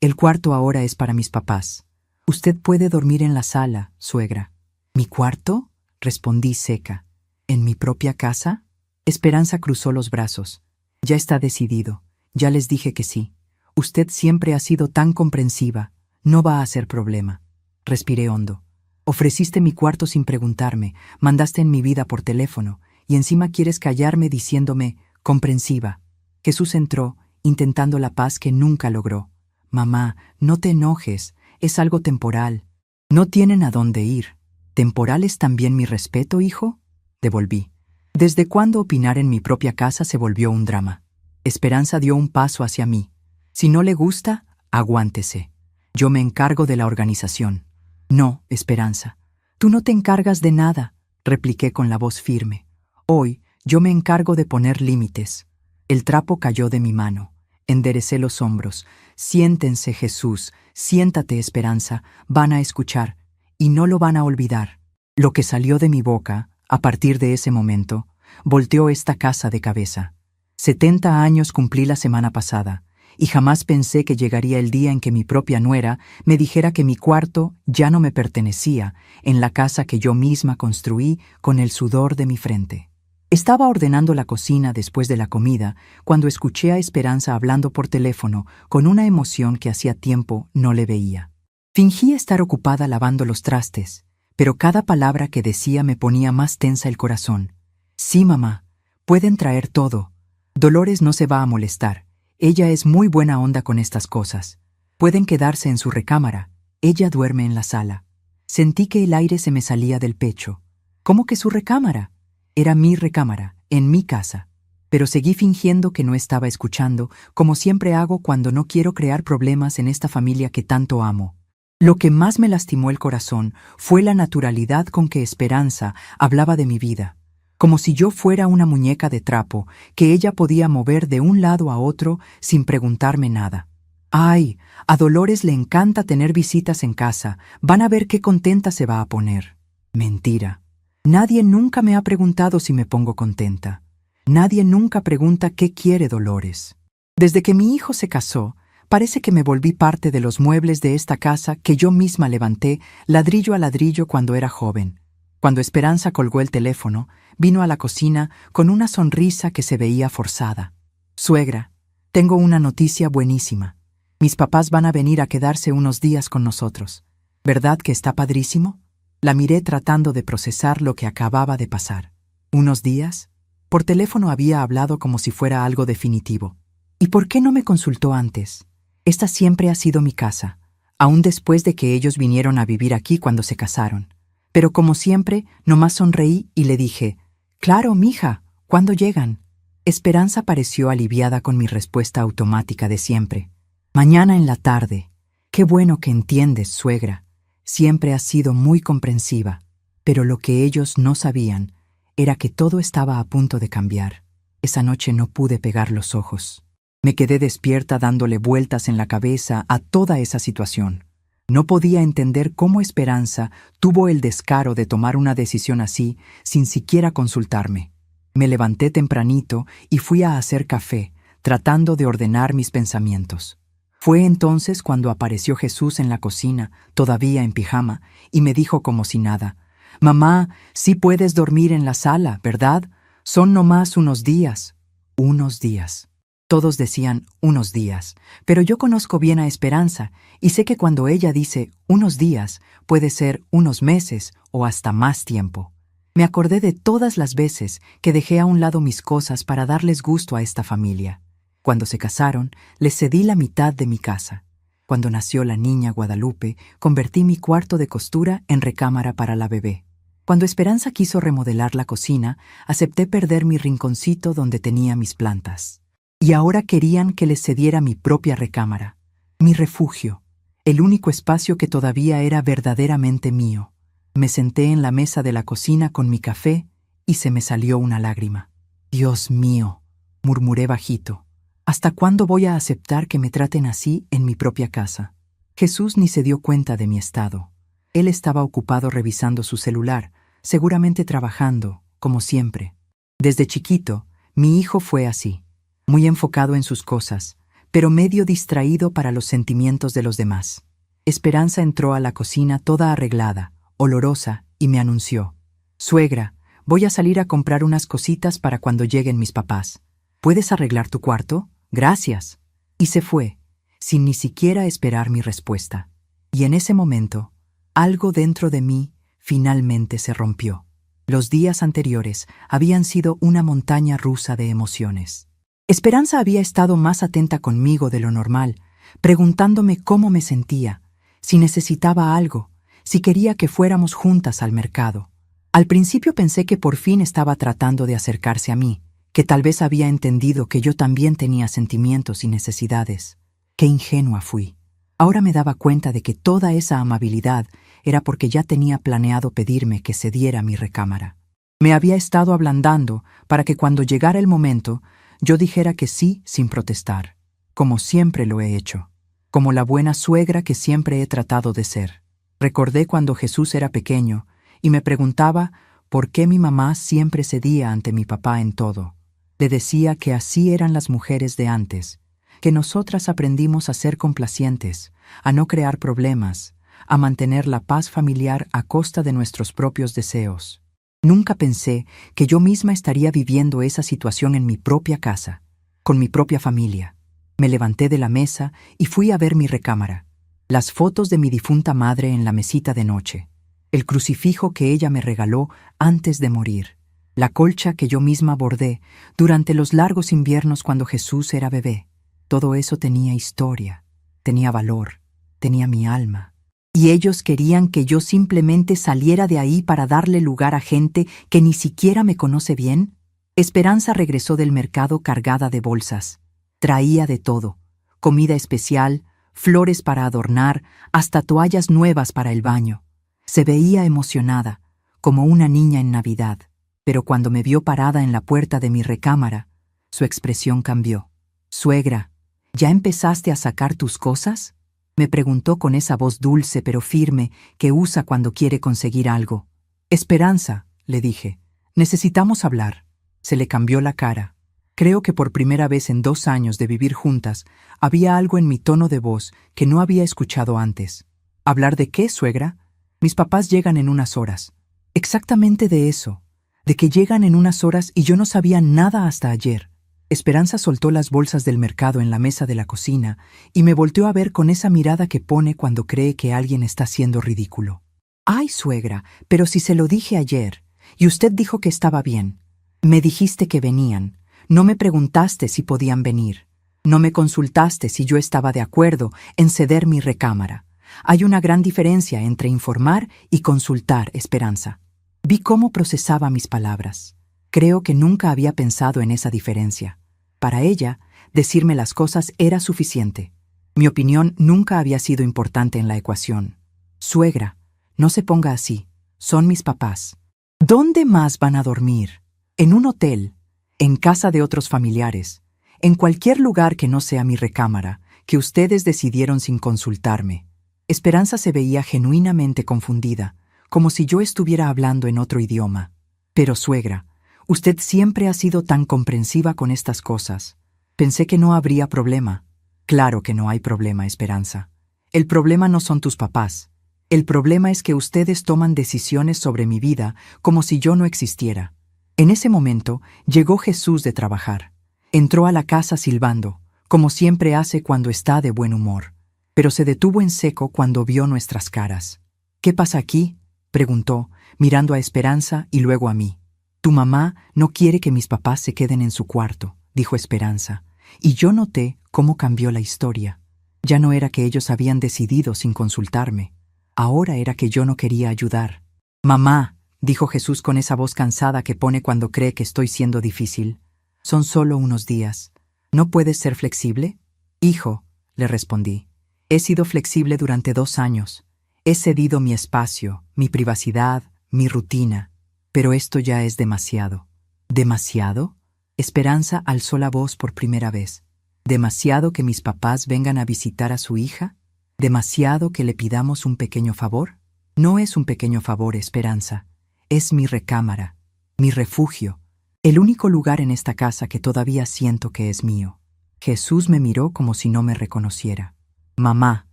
El cuarto ahora es para mis papás. Usted puede dormir en la sala, suegra. ¿Mi cuarto?, respondí seca. ¿En mi propia casa? Esperanza cruzó los brazos. Ya está decidido. Ya les dije que sí. Usted siempre ha sido tan comprensiva. No va a ser problema. Respiré hondo. Ofreciste mi cuarto sin preguntarme, mandaste en mi vida por teléfono, y encima quieres callarme diciéndome comprensiva. Jesús entró, intentando la paz que nunca logró. Mamá, no te enojes, es algo temporal. No tienen a dónde ir. ¿Temporal es también mi respeto, hijo? Devolví. ¿Desde cuándo opinar en mi propia casa se volvió un drama? Esperanza dio un paso hacia mí. Si no le gusta, aguántese. Yo me encargo de la organización. No, Esperanza. Tú no te encargas de nada, repliqué con la voz firme. Hoy, yo me encargo de poner límites. El trapo cayó de mi mano. Enderecé los hombros. Siéntense, Jesús. Siéntate, Esperanza. Van a escuchar. Y no lo van a olvidar. Lo que salió de mi boca, a partir de ese momento, volteó esta casa de cabeza. 70 años cumplí la semana pasada, y jamás pensé que llegaría el día en que mi propia nuera me dijera que mi cuarto ya no me pertenecía en la casa que yo misma construí con el sudor de mi frente. Estaba ordenando la cocina después de la comida cuando escuché a Esperanza hablando por teléfono con una emoción que hacía tiempo no le veía. Fingí estar ocupada lavando los trastes, pero cada palabra que decía me ponía más tensa el corazón. Sí, mamá, pueden traer todo. Dolores no se va a molestar. Ella es muy buena onda con estas cosas. Pueden quedarse en su recámara. Ella duerme en la sala. Sentí que el aire se me salía del pecho. ¿Cómo que su recámara? Era mi recámara, en mi casa. Pero seguí fingiendo que no estaba escuchando, como siempre hago cuando no quiero crear problemas en esta familia que tanto amo. Lo que más me lastimó el corazón fue la naturalidad con que Esperanza hablaba de mi vida, como si yo fuera una muñeca de trapo que ella podía mover de un lado a otro sin preguntarme nada. ¡Ay! A Dolores le encanta tener visitas en casa, van a ver qué contenta se va a poner. Mentira. Nadie nunca me ha preguntado si me pongo contenta. Nadie nunca pregunta qué quiere Dolores. Desde que mi hijo se casó, parece que me volví parte de los muebles de esta casa que yo misma levanté ladrillo a ladrillo cuando era joven. Cuando Esperanza colgó el teléfono, vino a la cocina con una sonrisa que se veía forzada. Suegra, tengo una noticia buenísima. Mis papás van a venir a quedarse unos días con nosotros. ¿Verdad que está padrísimo? La miré tratando de procesar lo que acababa de pasar. ¿Unos días? Por teléfono había hablado como si fuera algo definitivo. ¿Y por qué no me consultó antes? Esta siempre ha sido mi casa, aún después de que ellos vinieron a vivir aquí cuando se casaron. Pero como siempre, nomás sonreí y le dije, «Claro, mija, ¿cuándo llegan?» Esperanza pareció aliviada con mi respuesta automática de siempre. «Mañana en la tarde. Qué bueno que entiendes, suegra. Siempre has sido muy comprensiva». Pero lo que ellos no sabían era que todo estaba a punto de cambiar. Esa noche no pude pegar los ojos. Me quedé despierta dándole vueltas en la cabeza a toda esa situación. No podía entender cómo Esperanza tuvo el descaro de tomar una decisión así sin siquiera consultarme. Me levanté tempranito y fui a hacer café, tratando de ordenar mis pensamientos. Fue entonces cuando apareció Jesús en la cocina, todavía en pijama, y me dijo como si nada, «Mamá, sí puedes dormir en la sala, ¿verdad? Son nomás unos días». Unos días. Todos decían unos días, pero yo conozco bien a Esperanza y sé que cuando ella dice unos días, puede ser unos meses o hasta más tiempo. Me acordé de todas las veces que dejé a un lado mis cosas para darles gusto a esta familia. Cuando se casaron, les cedí la mitad de mi casa. Cuando nació la niña Guadalupe, convertí mi cuarto de costura en recámara para la bebé. Cuando Esperanza quiso remodelar la cocina, acepté perder mi rinconcito donde tenía mis plantas. Y ahora querían que les cediera mi propia recámara, mi refugio, el único espacio que todavía era verdaderamente mío. Me senté en la mesa de la cocina con mi café y se me salió una lágrima. «Dios mío», murmuré bajito, «¿hasta cuándo voy a aceptar que me traten así en mi propia casa?» Jesús ni se dio cuenta de mi estado. Él estaba ocupado revisando su celular, seguramente trabajando, como siempre. Desde chiquito, mi hijo fue así. Muy enfocado en sus cosas, pero medio distraído para los sentimientos de los demás. Esperanza entró a la cocina toda arreglada, olorosa, y me anunció: «Suegra, voy a salir a comprar unas cositas para cuando lleguen mis papás. ¿Puedes arreglar tu cuarto? Gracias». Y se fue, sin ni siquiera esperar mi respuesta. Y en ese momento, algo dentro de mí finalmente se rompió. Los días anteriores habían sido una montaña rusa de emociones. Esperanza había estado más atenta conmigo de lo normal, preguntándome cómo me sentía, si necesitaba algo, si quería que fuéramos juntas al mercado. Al principio pensé que por fin estaba tratando de acercarse a mí, que tal vez había entendido que yo también tenía sentimientos y necesidades. Qué ingenua fui. Ahora me daba cuenta de que toda esa amabilidad era porque ya tenía planeado pedirme que cediera mi recámara. Me había estado ablandando para que cuando llegara el momento yo dijera que sí sin protestar, como siempre lo he hecho, como la buena suegra que siempre he tratado de ser. Recordé cuando Jesús era pequeño y me preguntaba por qué mi mamá siempre cedía ante mi papá en todo. Le decía que así eran las mujeres de antes, que nosotras aprendimos a ser complacientes, a no crear problemas, a mantener la paz familiar a costa de nuestros propios deseos. Nunca pensé que yo misma estaría viviendo esa situación en mi propia casa, con mi propia familia. Me levanté de la mesa y fui a ver mi recámara. Las fotos de mi difunta madre en la mesita de noche, el crucifijo que ella me regaló antes de morir, la colcha que yo misma bordé durante los largos inviernos cuando Jesús era bebé. Todo eso tenía historia, tenía valor, tenía mi alma. Y ellos querían que yo simplemente saliera de ahí para darle lugar a gente que ni siquiera me conoce bien. Esperanza regresó del mercado cargada de bolsas. Traía de todo: comida especial, flores para adornar, hasta toallas nuevas para el baño. Se veía emocionada, como una niña en Navidad, pero cuando me vio parada en la puerta de mi recámara, su expresión cambió. «Suegra, ¿ya empezaste a sacar tus cosas?», me preguntó con esa voz dulce pero firme que usa cuando quiere conseguir algo. «Esperanza», le dije, «necesitamos hablar». Se le cambió la cara. Creo que por primera vez en 2 años de vivir juntas, había algo en mi tono de voz que no había escuchado antes. «¿Hablar de qué, suegra? Mis papás llegan en unas horas». Exactamente de eso, de que llegan en unas horas y yo no sabía nada hasta ayer. Esperanza soltó las bolsas del mercado en la mesa de la cocina y me volteó a ver con esa mirada que pone cuando cree que alguien está siendo ridículo. «Ay, suegra, pero si se lo dije ayer, y usted dijo que estaba bien. Me dijiste que venían, no me preguntaste si podían venir, no me consultaste si yo estaba de acuerdo en ceder mi recámara. Hay una gran diferencia entre informar y consultar, Esperanza». Vi cómo procesaba mis palabras. Creo que nunca había pensado en esa diferencia. Para ella, decirme las cosas era suficiente. Mi opinión nunca había sido importante en la ecuación. «Suegra, no se ponga así. Son mis papás. ¿Dónde más van a dormir? ¿En un hotel? ¿En casa de otros familiares? ¿En cualquier lugar que no sea mi recámara, que ustedes decidieron sin consultarme?» Esperanza se veía genuinamente confundida, como si yo estuviera hablando en otro idioma. «Pero suegra, usted siempre ha sido tan comprensiva con estas cosas. Pensé que no habría problema». «Claro que no hay problema, Esperanza. El problema no son tus papás. El problema es que ustedes toman decisiones sobre mi vida como si yo no existiera». En ese momento llegó Jesús de trabajar. Entró a la casa silbando, como siempre hace cuando está de buen humor, pero se detuvo en seco cuando vio nuestras caras. «¿Qué pasa aquí?», preguntó, mirando a Esperanza y luego a mí. «Tu mamá no quiere que mis papás se queden en su cuarto», dijo Esperanza, y yo noté cómo cambió la historia. Ya no era que ellos habían decidido sin consultarme. Ahora era que yo no quería ayudar. «Mamá», dijo Jesús con esa voz cansada que pone cuando cree que estoy siendo difícil, «son solo unos días. ¿No puedes ser flexible?». «Hijo», le respondí, «he sido flexible durante 2 años. He cedido mi espacio, mi privacidad, mi rutina. Pero esto ya es demasiado». «¿Demasiado?». Esperanza alzó la voz por primera vez. «¿Demasiado que mis papás vengan a visitar a su hija? ¿Demasiado que le pidamos un pequeño favor?». «No es un pequeño favor, Esperanza. Es mi recámara, mi refugio, el único lugar en esta casa que todavía siento que es mío». Jesús me miró como si no me reconociera. Mamá,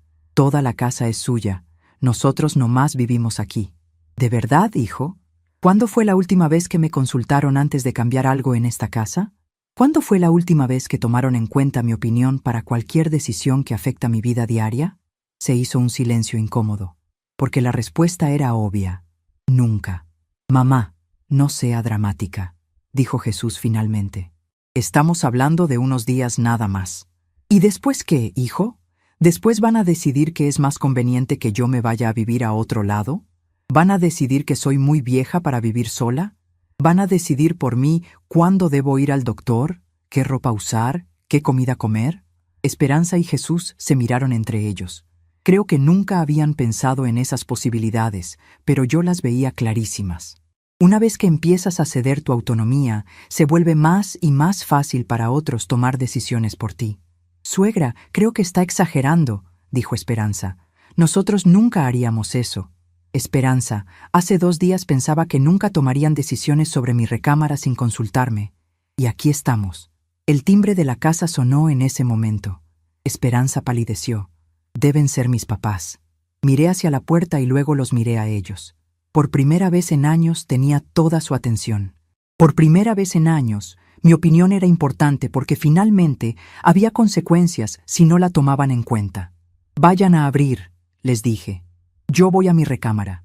toda la casa es suya. Nosotros nomás vivimos aquí. ¿De verdad, hijo? ¿Cuándo fue la última vez que me consultaron antes de cambiar algo en esta casa? ¿Cuándo fue la última vez que tomaron en cuenta mi opinión para cualquier decisión que afecta mi vida diaria? Se hizo un silencio incómodo, porque la respuesta era obvia. Nunca. Mamá, no sea dramática, dijo Jesús finalmente. Estamos hablando de unos días nada más. ¿Y después qué, hijo? ¿Después van a decidir que es más conveniente que yo me vaya a vivir a otro lado? ¿Van a decidir que soy muy vieja para vivir sola? ¿Van a decidir por mí cuándo debo ir al doctor, qué ropa usar, qué comida comer? Esperanza y Jesús se miraron entre ellos. Creo que nunca habían pensado en esas posibilidades, pero yo las veía clarísimas. Una vez que empiezas a ceder tu autonomía, se vuelve más y más fácil para otros tomar decisiones por ti. Suegra, creo que está exagerando, dijo Esperanza. Nosotros nunca haríamos eso. Esperanza, hace 2 días pensaba que nunca tomarían decisiones sobre mi recámara sin consultarme. Y aquí estamos. El timbre de la casa sonó en ese momento. Esperanza palideció. Deben ser mis papás. Miré hacia la puerta y luego los miré a ellos. Por primera vez en años tenía toda su atención. Por primera vez en años, mi opinión era importante porque finalmente había consecuencias si no la tomaban en cuenta. Vayan a abrir, les dije. Yo voy a mi recámara,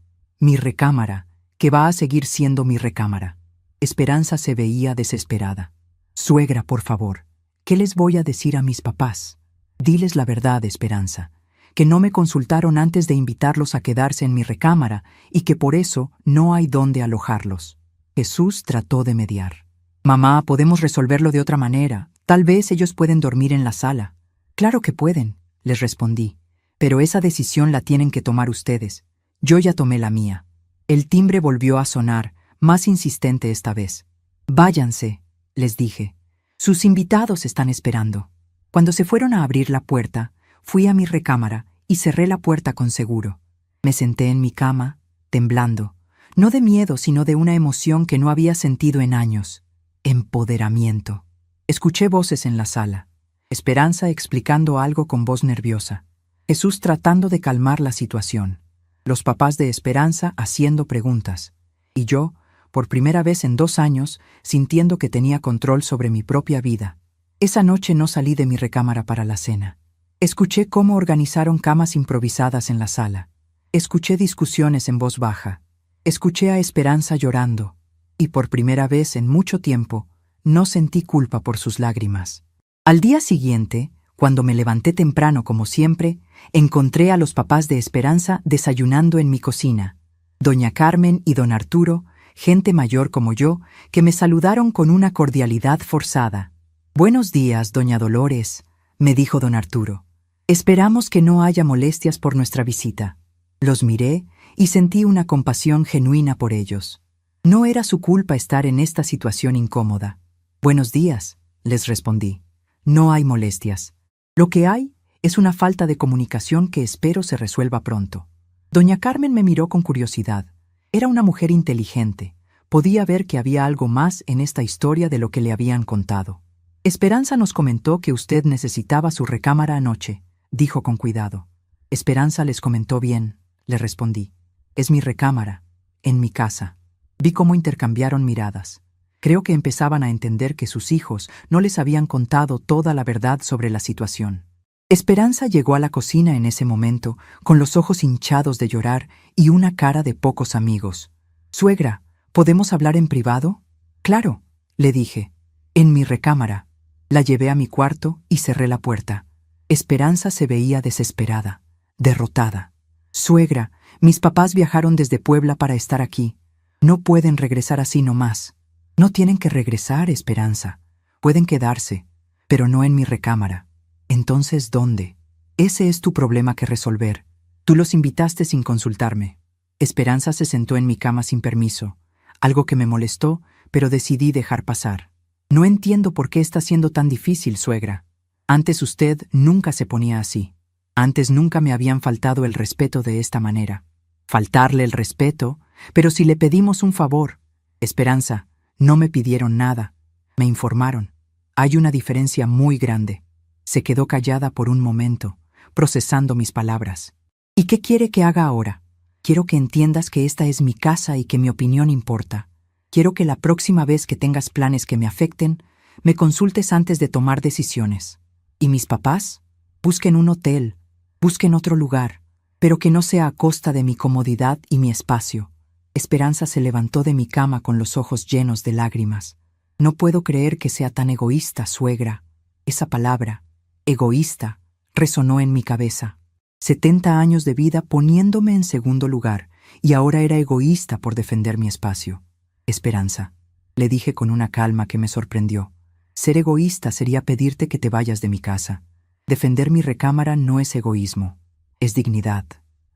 que va a seguir siendo mi recámara. Esperanza se veía desesperada. Suegra, por favor, ¿qué les voy a decir a mis papás? Diles la verdad, Esperanza, que no me consultaron antes de invitarlos a quedarse en mi recámara y que por eso no hay dónde alojarlos. Jesús trató de mediar. Mamá, podemos resolverlo de otra manera. Tal vez ellos pueden dormir en la sala. Claro que pueden, les respondí. Pero esa decisión la tienen que tomar ustedes. Yo ya tomé la mía. El timbre volvió a sonar, más insistente esta vez. Váyanse, les dije. Sus invitados están esperando. Cuando se fueron a abrir la puerta, fui a mi recámara y cerré la puerta con seguro. Me senté en mi cama, temblando, no de miedo, sino de una emoción que no había sentido en años. Empoderamiento. Escuché voces en la sala. Esperanza explicando algo con voz nerviosa. Jesús tratando de calmar la situación. Los papás de Esperanza haciendo preguntas. Y yo, por primera vez en 2 años, sintiendo que tenía control sobre mi propia vida. Esa noche no salí de mi recámara para la cena. Escuché cómo organizaron camas improvisadas en la sala. Escuché discusiones en voz baja. Escuché a Esperanza llorando. Y por primera vez en mucho tiempo, no sentí culpa por sus lágrimas. Al día siguiente, cuando me levanté temprano como siempre, encontré a los papás de Esperanza desayunando en mi cocina. Doña Carmen y don Arturo, gente mayor como yo, que me saludaron con una cordialidad forzada. «Buenos días, doña Dolores», me dijo don Arturo. «Esperamos que no haya molestias por nuestra visita». Los miré y sentí una compasión genuina por ellos. No era su culpa estar en esta situación incómoda. «Buenos días», les respondí. «No hay molestias. Lo que hay es una falta de comunicación que espero se resuelva pronto». Doña Carmen me miró con curiosidad. Era una mujer inteligente. Podía ver que había algo más en esta historia de lo que le habían contado. «Esperanza nos comentó que usted necesitaba su recámara anoche», dijo con cuidado. «Esperanza les comentó bien», le respondí. «Es mi recámara, en mi casa». Vi cómo intercambiaron miradas. Creo que empezaban a entender que sus hijos no les habían contado toda la verdad sobre la situación. Esperanza llegó a la cocina en ese momento, con los ojos hinchados de llorar y una cara de pocos amigos. «Suegra, ¿podemos hablar en privado?» «Claro», le dije. «En mi recámara». La llevé a mi cuarto y cerré la puerta. Esperanza se veía desesperada, derrotada. «Suegra, mis papás viajaron desde Puebla para estar aquí. No pueden regresar así nomás». «No tienen que regresar, Esperanza. Pueden quedarse, pero no en mi recámara». «Entonces, ¿dónde? Ese es tu problema que resolver. Tú los invitaste sin consultarme». Esperanza se sentó en mi cama sin permiso, algo que me molestó, pero decidí dejar pasar. «No entiendo por qué está siendo tan difícil, suegra. Antes usted nunca se ponía así. Antes nunca me habían faltado el respeto de esta manera». «Faltarle el respeto? Pero si le pedimos un favor». «Esperanza, no me pidieron nada. Me informaron. Hay una diferencia muy grande. Se quedó callada por un momento, procesando mis palabras. ¿Y qué quiere que haga ahora? Quiero que entiendas que esta es mi casa y que mi opinión importa. Quiero que la próxima vez que tengas planes que me afecten, me consultes antes de tomar decisiones. ¿Y mis papás? Busquen un hotel, busquen otro lugar, pero que no sea a costa de mi comodidad y mi espacio. Esperanza se levantó de mi cama con los ojos llenos de lágrimas. No puedo creer que sea tan egoísta, suegra. Esa palabra, egoísta, resonó en mi cabeza. 70 años de vida poniéndome en segundo lugar, y ahora era egoísta por defender mi espacio. Esperanza, le dije con una calma que me sorprendió. Ser egoísta sería pedirte que te vayas de mi casa. Defender mi recámara no es egoísmo, es dignidad.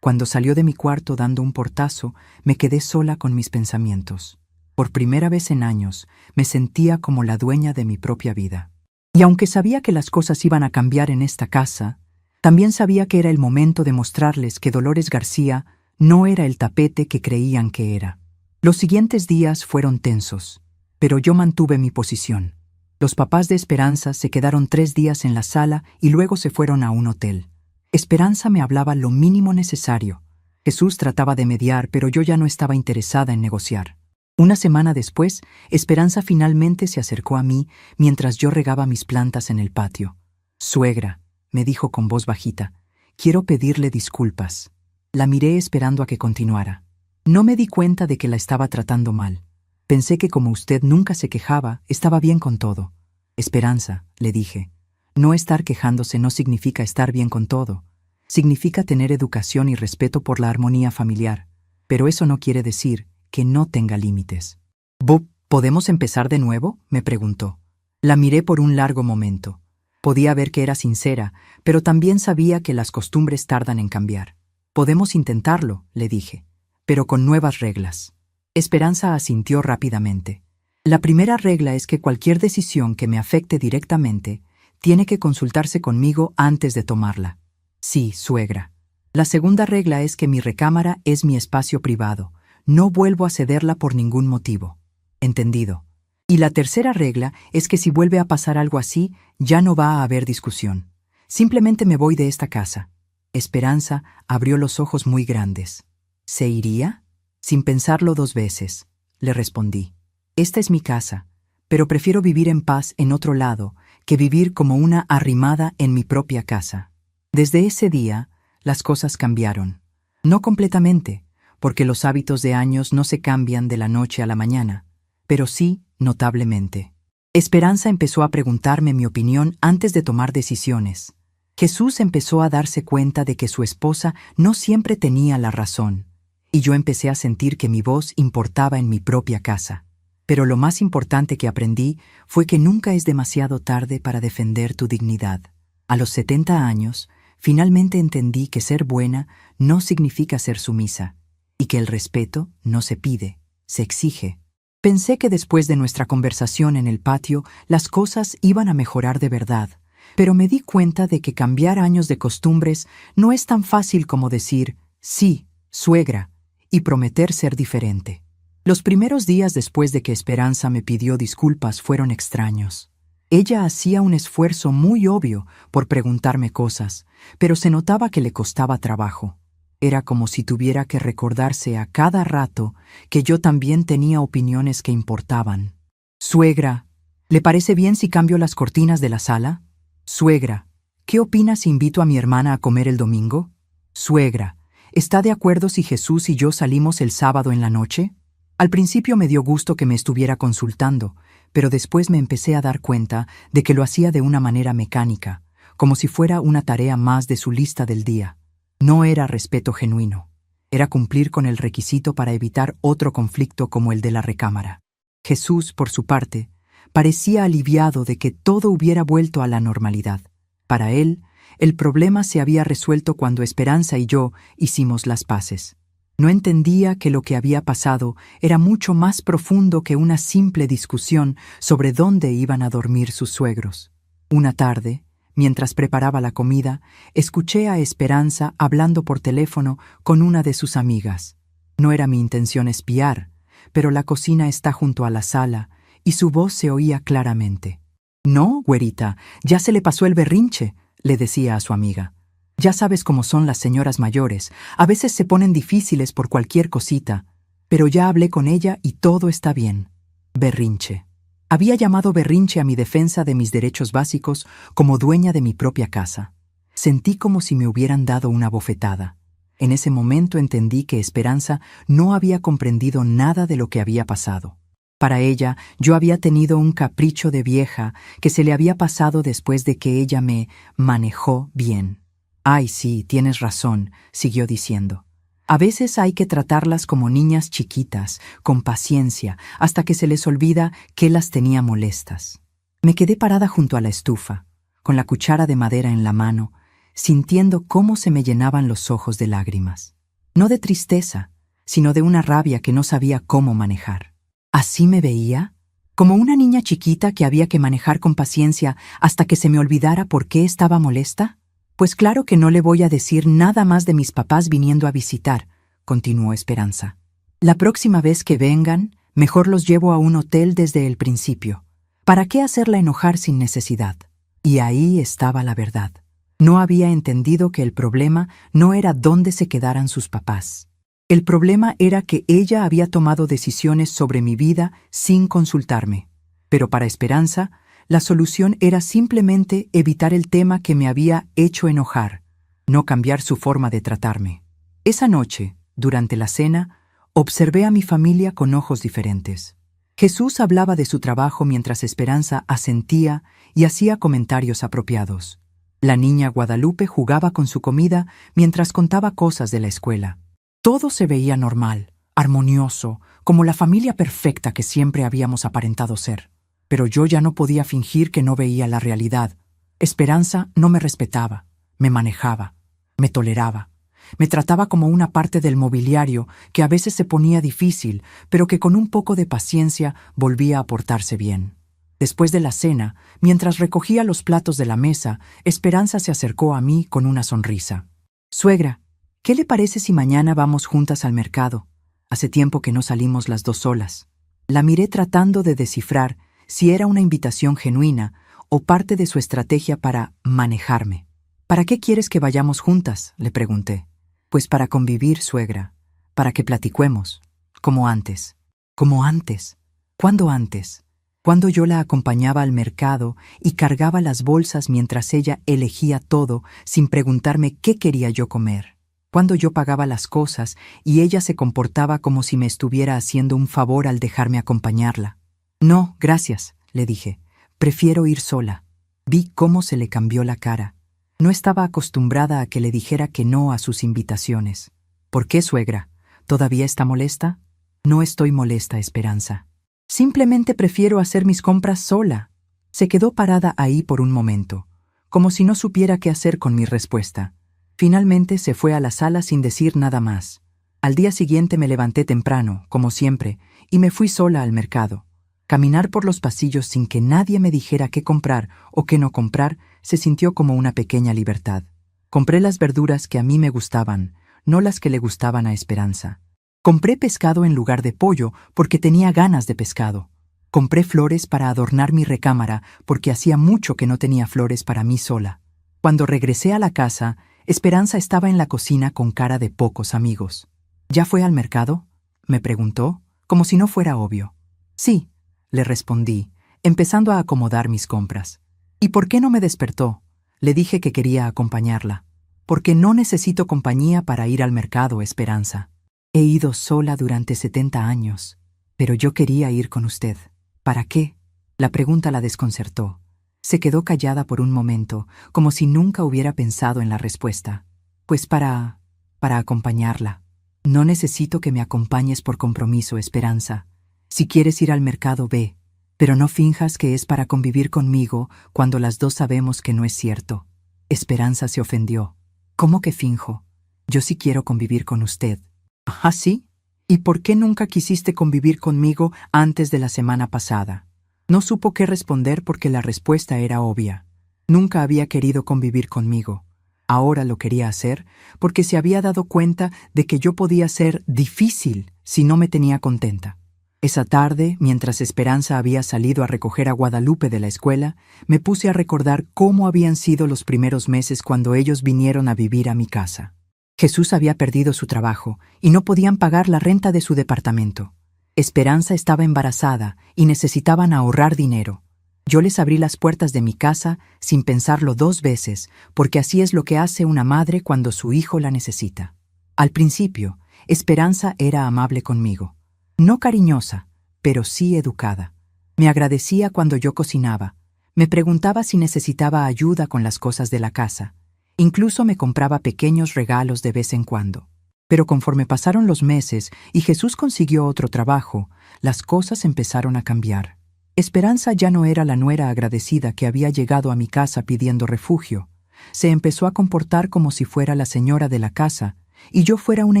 Cuando salió de mi cuarto dando un portazo, me quedé sola con mis pensamientos. Por primera vez en años, me sentía como la dueña de mi propia vida. Y aunque sabía que las cosas iban a cambiar en esta casa, también sabía que era el momento de mostrarles que Dolores García no era el tapete que creían que era. Los siguientes días fueron tensos, pero yo mantuve mi posición. Los papás de Esperanza se quedaron 3 días en la sala y luego se fueron a un hotel. Esperanza me hablaba lo mínimo necesario. Jesús trataba de mediar, pero yo ya no estaba interesada en negociar. Una semana después, Esperanza finalmente se acercó a mí mientras yo regaba mis plantas en el patio. «Suegra», me dijo con voz bajita, «quiero pedirle disculpas». La miré esperando a que continuara. No me di cuenta de que la estaba tratando mal. Pensé que como usted nunca se quejaba, estaba bien con todo. Esperanza, le dije, no estar quejándose no significa estar bien con todo. Significa tener educación y respeto por la armonía familiar. Pero eso no quiere decir que no tenga límites. «Bob, ¿podemos empezar de nuevo?», me preguntó. La miré por un largo momento. Podía ver que era sincera, pero también sabía que las costumbres tardan en cambiar. «Podemos intentarlo», le dije, «pero con nuevas reglas». Esperanza asintió rápidamente. La primera regla es que cualquier decisión que me afecte directamente tiene que consultarse conmigo antes de tomarla. Sí, suegra. La segunda regla es que mi recámara es mi espacio privado. No vuelvo a cederla por ningún motivo. Entendido. Y la tercera regla es que si vuelve a pasar algo así, ya no va a haber discusión. Simplemente me voy de esta casa. Esperanza abrió los ojos muy grandes. ¿Se iría? Sin pensarlo 2 veces, le respondí. Esta es mi casa, pero prefiero vivir en paz en otro lado que vivir como una arrimada en mi propia casa. Desde ese día, las cosas cambiaron. No completamente, porque los hábitos de años no se cambian de la noche a la mañana, pero sí notablemente. Esperanza empezó a preguntarme mi opinión antes de tomar decisiones. Jesús empezó a darse cuenta de que su esposa no siempre tenía la razón, y yo empecé a sentir que mi voz importaba en mi propia casa. Pero lo más importante que aprendí fue que nunca es demasiado tarde para defender tu dignidad. A los 70 años, finalmente entendí que ser buena no significa ser sumisa, y que el respeto no se pide, se exige. Pensé que después de nuestra conversación en el patio, las cosas iban a mejorar de verdad, pero me di cuenta de que cambiar años de costumbres no es tan fácil como decir, sí, suegra, y prometer ser diferente. Los primeros días después de que Esperanza me pidió disculpas fueron extraños. Ella hacía un esfuerzo muy obvio por preguntarme cosas, pero se notaba que le costaba trabajo. Era como si tuviera que recordarse a cada rato que yo también tenía opiniones que importaban. «Suegra, ¿le parece bien si cambio las cortinas de la sala? Suegra, ¿qué opina si invito a mi hermana a comer el domingo? Suegra, ¿está de acuerdo si Jesús y yo salimos el sábado en la noche?» Al principio me dio gusto que me estuviera consultando, pero después me empecé a dar cuenta de que lo hacía de una manera mecánica, como si fuera una tarea más de su lista del día. No era respeto genuino, era cumplir con el requisito para evitar otro conflicto como el de la recámara. Jesús, por su parte, parecía aliviado de que todo hubiera vuelto a la normalidad. Para él, el problema se había resuelto cuando Esperanza y yo hicimos las paces. No entendía que lo que había pasado era mucho más profundo que una simple discusión sobre dónde iban a dormir sus suegros. Una tarde, mientras preparaba la comida, escuché a Esperanza hablando por teléfono con una de sus amigas. No era mi intención espiar, pero la cocina está junto a la sala y su voz se oía claramente. No, güerita, ya se le pasó el berrinche, le decía a su amiga. Ya sabes cómo son las señoras mayores, a veces se ponen difíciles por cualquier cosita, pero ya hablé con ella y todo está bien. Berrinche. Había llamado berrinche a mi defensa de mis derechos básicos como dueña de mi propia casa. Sentí como si me hubieran dado una bofetada. En ese momento entendí que Esperanza no había comprendido nada de lo que había pasado. Para ella, yo había tenido un capricho de vieja que se le había pasado después de que ella me manejó bien. «Ay, sí, tienes razón», siguió diciendo. «A veces hay que tratarlas como niñas chiquitas, con paciencia, hasta que se les olvida que las tenía molestas». Me quedé parada junto a la estufa, con la cuchara de madera en la mano, sintiendo cómo se me llenaban los ojos de lágrimas. No de tristeza, sino de una rabia que no sabía cómo manejar. ¿Así me veía? ¿Como una niña chiquita que había que manejar con paciencia hasta que se me olvidara por qué estaba molesta? Pues claro que no le voy a decir nada más de mis papás viniendo a visitar, continuó Esperanza. La próxima vez que vengan, mejor los llevo a un hotel desde el principio. ¿Para qué hacerla enojar sin necesidad? Y ahí estaba la verdad. No había entendido que el problema no era dónde se quedaran sus papás. El problema era que ella había tomado decisiones sobre mi vida sin consultarme. Pero para Esperanza, la solución era simplemente evitar el tema que me había hecho enojar, no cambiar su forma de tratarme. Esa noche, durante la cena, observé a mi familia con ojos diferentes. Jesús hablaba de su trabajo mientras Esperanza asentía y hacía comentarios apropiados. La niña Guadalupe jugaba con su comida mientras contaba cosas de la escuela. Todo se veía normal, armonioso, como la familia perfecta que siempre habíamos aparentado ser. Pero yo ya no podía fingir que no veía la realidad. Esperanza no me respetaba, me manejaba, me toleraba. Me trataba como una parte del mobiliario que a veces se ponía difícil, pero que con un poco de paciencia volvía a portarse bien. Después de la cena, mientras recogía los platos de la mesa, Esperanza se acercó a mí con una sonrisa. «Suegra, ¿qué le parece si mañana vamos juntas al mercado? Hace tiempo que no salimos las dos solas». La miré tratando de descifrar si era una invitación genuina o parte de su estrategia para manejarme. «¿Para qué quieres que vayamos juntas?», le pregunté. «Pues para convivir, suegra, para que platicuemos, como antes». «¿Como antes? ¿Cuándo antes?» Cuando yo la acompañaba al mercado y cargaba las bolsas mientras ella elegía todo sin preguntarme qué quería yo comer. Cuando yo pagaba las cosas y ella se comportaba como si me estuviera haciendo un favor al dejarme acompañarla. «No, gracias», le dije. «Prefiero ir sola». Vi cómo se le cambió la cara. No estaba acostumbrada a que le dijera que no a sus invitaciones. «¿Por qué, suegra? ¿Todavía está molesta?» «No estoy molesta, Esperanza. Simplemente prefiero hacer mis compras sola». Se quedó parada ahí por un momento, como si no supiera qué hacer con mi respuesta. Finalmente se fue a la sala sin decir nada más. Al día siguiente me levanté temprano, como siempre, y me fui sola al mercado. Caminar por los pasillos sin que nadie me dijera qué comprar o qué no comprar se sintió como una pequeña libertad. Compré las verduras que a mí me gustaban, no las que le gustaban a Esperanza. Compré pescado en lugar de pollo porque tenía ganas de pescado. Compré flores para adornar mi recámara porque hacía mucho que no tenía flores para mí sola. Cuando regresé a la casa, Esperanza estaba en la cocina con cara de pocos amigos. «¿Ya fue al mercado?», me preguntó, como si no fuera obvio. «Sí», le respondí, empezando a acomodar mis compras. «¿Y por qué no me despertó?», le dije que quería acompañarla. «Porque no necesito compañía para ir al mercado, Esperanza. He ido sola durante 70 años, pero yo quería ir con usted». «¿Para qué?». La pregunta la desconcertó. Se quedó callada por un momento, como si nunca hubiera pensado en la respuesta. «Pues para acompañarla». «No necesito que me acompañes por compromiso, Esperanza. Si quieres ir al mercado, ve, pero no finjas que es para convivir conmigo cuando las dos sabemos que no es cierto». Esperanza se ofendió. «¿Cómo que finjo? Yo sí quiero convivir con usted». «¿Ah, sí? ¿Y por qué nunca quisiste convivir conmigo antes de la semana pasada?». No supo qué responder porque la respuesta era obvia. Nunca había querido convivir conmigo. Ahora lo quería hacer porque se había dado cuenta de que yo podía ser difícil si no me tenía contenta. Esa tarde, mientras Esperanza había salido a recoger a Guadalupe de la escuela, me puse a recordar cómo habían sido los primeros meses cuando ellos vinieron a vivir a mi casa. Jesús había perdido su trabajo y no podían pagar la renta de su departamento. Esperanza estaba embarazada y necesitaban ahorrar dinero. Yo les abrí las puertas de mi casa sin pensarlo 2 veces, porque así es lo que hace una madre cuando su hijo la necesita. Al principio, Esperanza era amable conmigo. No cariñosa, pero sí educada. Me agradecía cuando yo cocinaba. Me preguntaba si necesitaba ayuda con las cosas de la casa. Incluso me compraba pequeños regalos de vez en cuando. Pero conforme pasaron los meses y Jesús consiguió otro trabajo, las cosas empezaron a cambiar. Esperanza ya no era la nuera agradecida que había llegado a mi casa pidiendo refugio. Se empezó a comportar como si fuera la señora de la casa y yo fuera una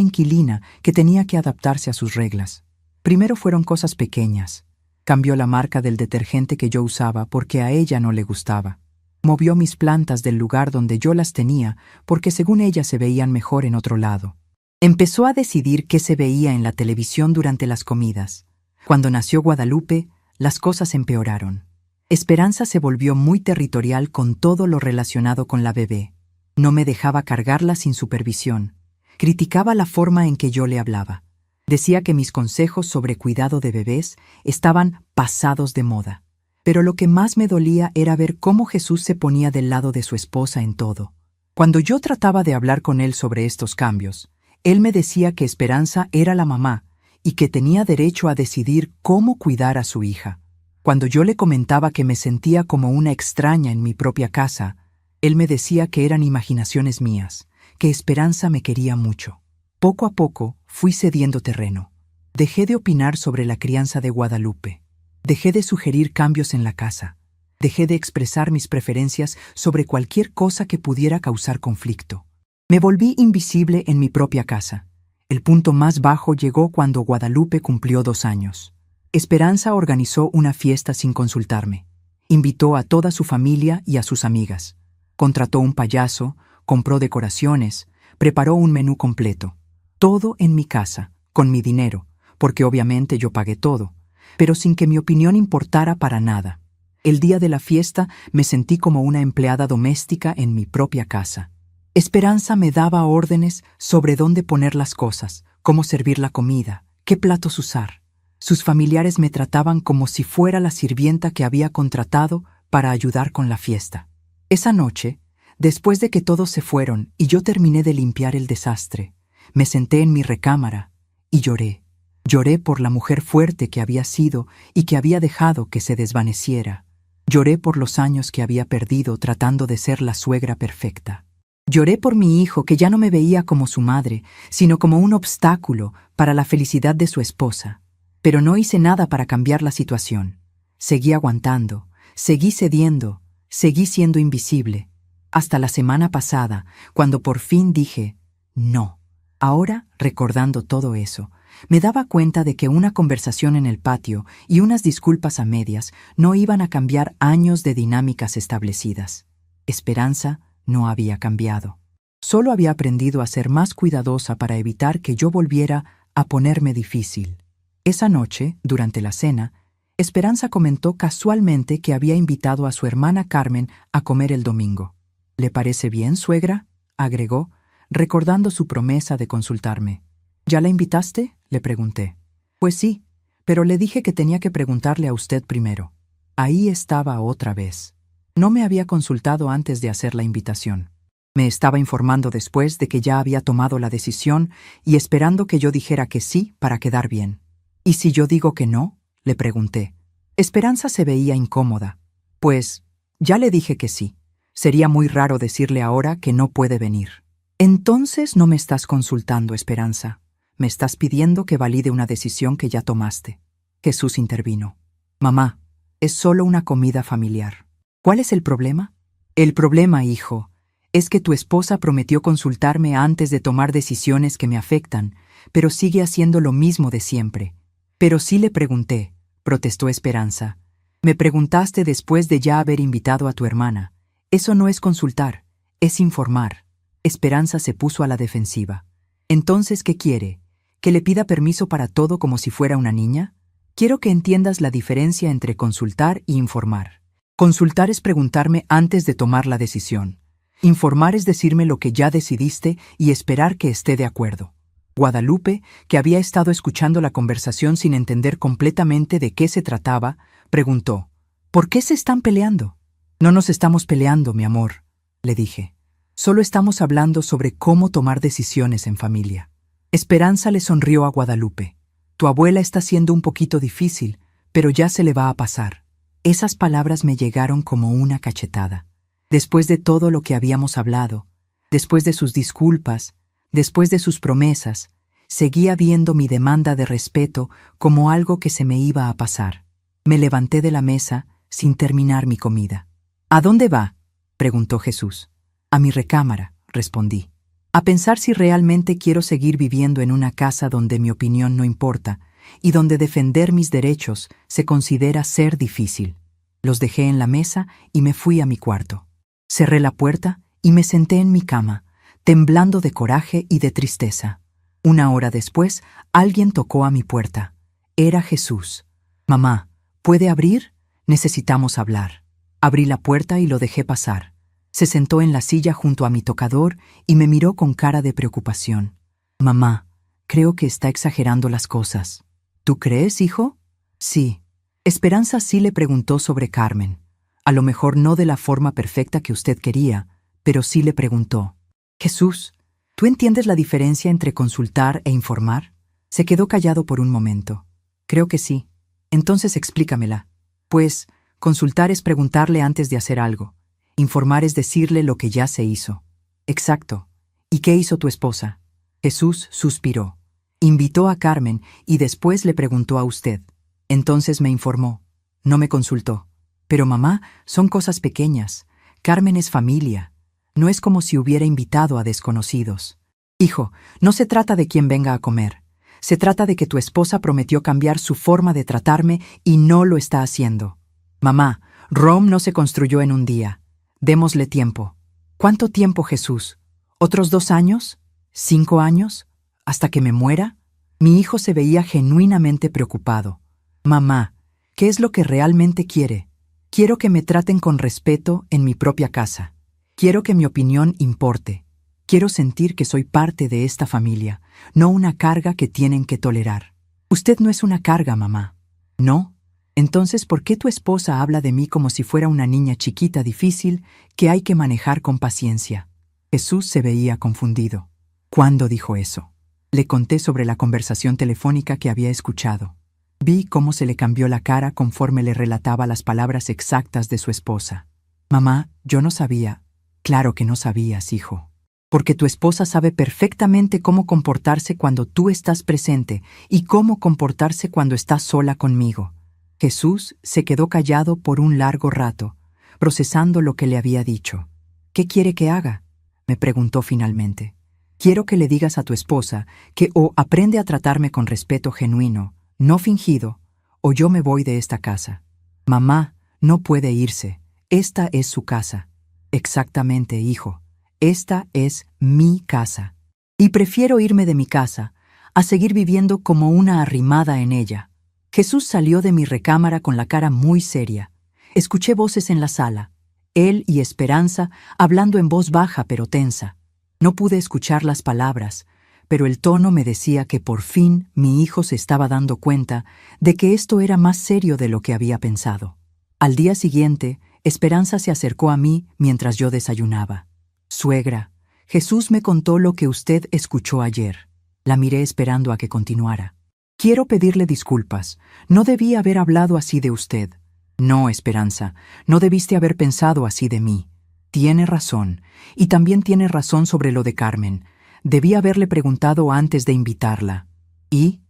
inquilina que tenía que adaptarse a sus reglas. Primero fueron cosas pequeñas. Cambió la marca del detergente que yo usaba porque a ella no le gustaba. Movió mis plantas del lugar donde yo las tenía porque según ella se veían mejor en otro lado. Empezó a decidir qué se veía en la televisión durante las comidas. Cuando nació Guadalupe, las cosas empeoraron. Esperanza se volvió muy territorial con todo lo relacionado con la bebé. No me dejaba cargarla sin supervisión. Criticaba la forma en que yo le hablaba. Decía que mis consejos sobre cuidado de bebés estaban pasados de moda. Pero lo que más me dolía era ver cómo Jesús se ponía del lado de su esposa en todo. Cuando yo trataba de hablar con él sobre estos cambios, él me decía que Esperanza era la mamá y que tenía derecho a decidir cómo cuidar a su hija. Cuando yo le comentaba que me sentía como una extraña en mi propia casa, él me decía que eran imaginaciones mías, que Esperanza me quería mucho. Poco a poco fui cediendo terreno. Dejé de opinar sobre la crianza de Guadalupe. Dejé de sugerir cambios en la casa. Dejé de expresar mis preferencias sobre cualquier cosa que pudiera causar conflicto. Me volví invisible en mi propia casa. El punto más bajo llegó cuando Guadalupe cumplió 2 años. Esperanza organizó una fiesta sin consultarme. Invitó a toda su familia y a sus amigas. Contrató un payaso, compró decoraciones, preparó un menú completo. Todo en mi casa, con mi dinero, porque obviamente yo pagué todo, pero sin que mi opinión importara para nada. El día de la fiesta me sentí como una empleada doméstica en mi propia casa. Esperanza me daba órdenes sobre dónde poner las cosas, cómo servir la comida, qué platos usar. Sus familiares me trataban como si fuera la sirvienta que había contratado para ayudar con la fiesta. Esa noche, después de que todos se fueron y yo terminé de limpiar el desastre, me senté en mi recámara y lloré. Lloré por la mujer fuerte que había sido y que había dejado que se desvaneciera. Lloré por los años que había perdido tratando de ser la suegra perfecta. Lloré por mi hijo que ya no me veía como su madre, sino como un obstáculo para la felicidad de su esposa. Pero no hice nada para cambiar la situación. Seguí aguantando, seguí cediendo, seguí siendo invisible. Hasta la semana pasada, cuando por fin dije, no. Ahora, recordando todo eso, me daba cuenta de que una conversación en el patio y unas disculpas a medias no iban a cambiar años de dinámicas establecidas. Esperanza no había cambiado. Solo había aprendido a ser más cuidadosa para evitar que yo volviera a ponerme difícil. Esa noche, durante la cena, Esperanza comentó casualmente que había invitado a su hermana Carmen a comer el domingo. ¿Le parece bien, suegra?, agregó, recordando su promesa de consultarme. ¿Ya la invitaste?, le pregunté. Pues sí, pero le dije que tenía que preguntarle a usted primero. Ahí estaba otra vez. No me había consultado antes de hacer la invitación. Me estaba informando después de que ya había tomado la decisión y esperando que yo dijera que sí para quedar bien. ¿Y si yo digo que no?, le pregunté. Esperanza se veía incómoda. Pues, ya le dije que sí. Sería muy raro decirle ahora que no puede venir. Entonces no me estás consultando, Esperanza. Me estás pidiendo que valide una decisión que ya tomaste. Jesús intervino. Mamá, es solo una comida familiar. ¿Cuál es el problema? El problema, hijo, es que tu esposa prometió consultarme antes de tomar decisiones que me afectan, pero sigue haciendo lo mismo de siempre. Pero sí le pregunté, protestó Esperanza. Me preguntaste después de ya haber invitado a tu hermana. Eso no es consultar, es informar. Esperanza se puso a la defensiva. Entonces, ¿qué quiere? ¿Que le pida permiso para todo como si fuera una niña? Quiero que entiendas la diferencia entre consultar y informar. Consultar es preguntarme antes de tomar la decisión. Informar es decirme lo que ya decidiste y esperar que esté de acuerdo. Guadalupe, que había estado escuchando la conversación sin entender completamente de qué se trataba, preguntó: ¿Por qué se están peleando? No nos estamos peleando, mi amor, le dije. Solo estamos hablando sobre cómo tomar decisiones en familia. Esperanza le sonrió a Guadalupe. Tu abuela está siendo un poquito difícil, pero ya se le va a pasar. Esas palabras me llegaron como una cachetada. Después de todo lo que habíamos hablado, después de sus disculpas, después de sus promesas, seguía viendo mi demanda de respeto como algo que se me iba a pasar. Me levanté de la mesa sin terminar mi comida. ¿A dónde va?, preguntó Jesús. A mi recámara, respondí. A pensar si realmente quiero seguir viviendo en una casa donde mi opinión no importa y donde defender mis derechos se considera ser difícil. Los dejé en la mesa y me fui a mi cuarto. Cerré la puerta y me senté en mi cama, temblando de coraje y de tristeza. Una hora después, alguien tocó a mi puerta. Era Jesús. Mamá, ¿puede abrir? Necesitamos hablar. Abrí la puerta y lo dejé pasar. Se sentó en la silla junto a mi tocador y me miró con cara de preocupación. Mamá, creo que está exagerando las cosas. ¿Tú crees, hijo? Sí. Esperanza sí le preguntó sobre Carmen. A lo mejor no de la forma perfecta que usted quería, pero sí le preguntó. Jesús, ¿tú entiendes la diferencia entre consultar e informar? Se quedó callado por un momento. Creo que sí. Entonces explícamela. Pues, consultar es preguntarle antes de hacer algo. Informar es decirle lo que ya se hizo. Exacto. ¿Y qué hizo tu esposa? Jesús suspiró. Invitó a Carmen y después le preguntó a usted. Entonces me informó. No me consultó. Pero mamá, son cosas pequeñas. Carmen es familia. No es como si hubiera invitado a desconocidos. Hijo, no se trata de quién venga a comer. Se trata de que tu esposa prometió cambiar su forma de tratarme y no lo está haciendo. Mamá, Rome no se construyó en un día. Démosle tiempo. ¿Cuánto tiempo, Jesús? ¿Otros 2 años? ¿5 años? ¿Hasta que me muera? Mi hijo se veía genuinamente preocupado. Mamá, ¿qué es lo que realmente quiere? Quiero que me traten con respeto en mi propia casa. Quiero que mi opinión importe. Quiero sentir que soy parte de esta familia, no una carga que tienen que tolerar. Usted no es una carga, mamá. ¿No? Entonces, ¿por qué tu esposa habla de mí como si fuera una niña chiquita difícil que hay que manejar con paciencia? Jesús se veía confundido. ¿Cuándo dijo eso? Le conté sobre la conversación telefónica que había escuchado. Vi cómo se le cambió la cara conforme le relataba las palabras exactas de su esposa. Mamá, yo no sabía. Claro que no sabías, hijo. Porque tu esposa sabe perfectamente cómo comportarse cuando tú estás presente y cómo comportarse cuando estás sola conmigo. Jesús se quedó callado por un largo rato, procesando lo que le había dicho. ¿Qué quiere que haga?, me preguntó finalmente. Quiero que le digas a tu esposa que o aprende a tratarme con respeto genuino, no fingido, o yo me voy de esta casa. Mamá no puede irse. Esta es su casa. Exactamente, hijo. Esta es mi casa. Y prefiero irme de mi casa a seguir viviendo como una arrimada en ella. Jesús salió de mi recámara con la cara muy seria. Escuché voces en la sala. Él y Esperanza hablando en voz baja pero tensa. No pude escuchar las palabras, pero el tono me decía que por fin mi hijo se estaba dando cuenta de que esto era más serio de lo que había pensado. Al día siguiente, Esperanza se acercó a mí mientras yo desayunaba. Suegra, Jesús me contó lo que usted escuchó ayer. La miré esperando a que continuara. Quiero pedirle disculpas. No debí haber hablado así de usted. No, Esperanza, no debiste haber pensado así de mí. Tiene razón, y también tiene razón sobre lo de Carmen. Debí haberle preguntado antes de invitarla. ¿Y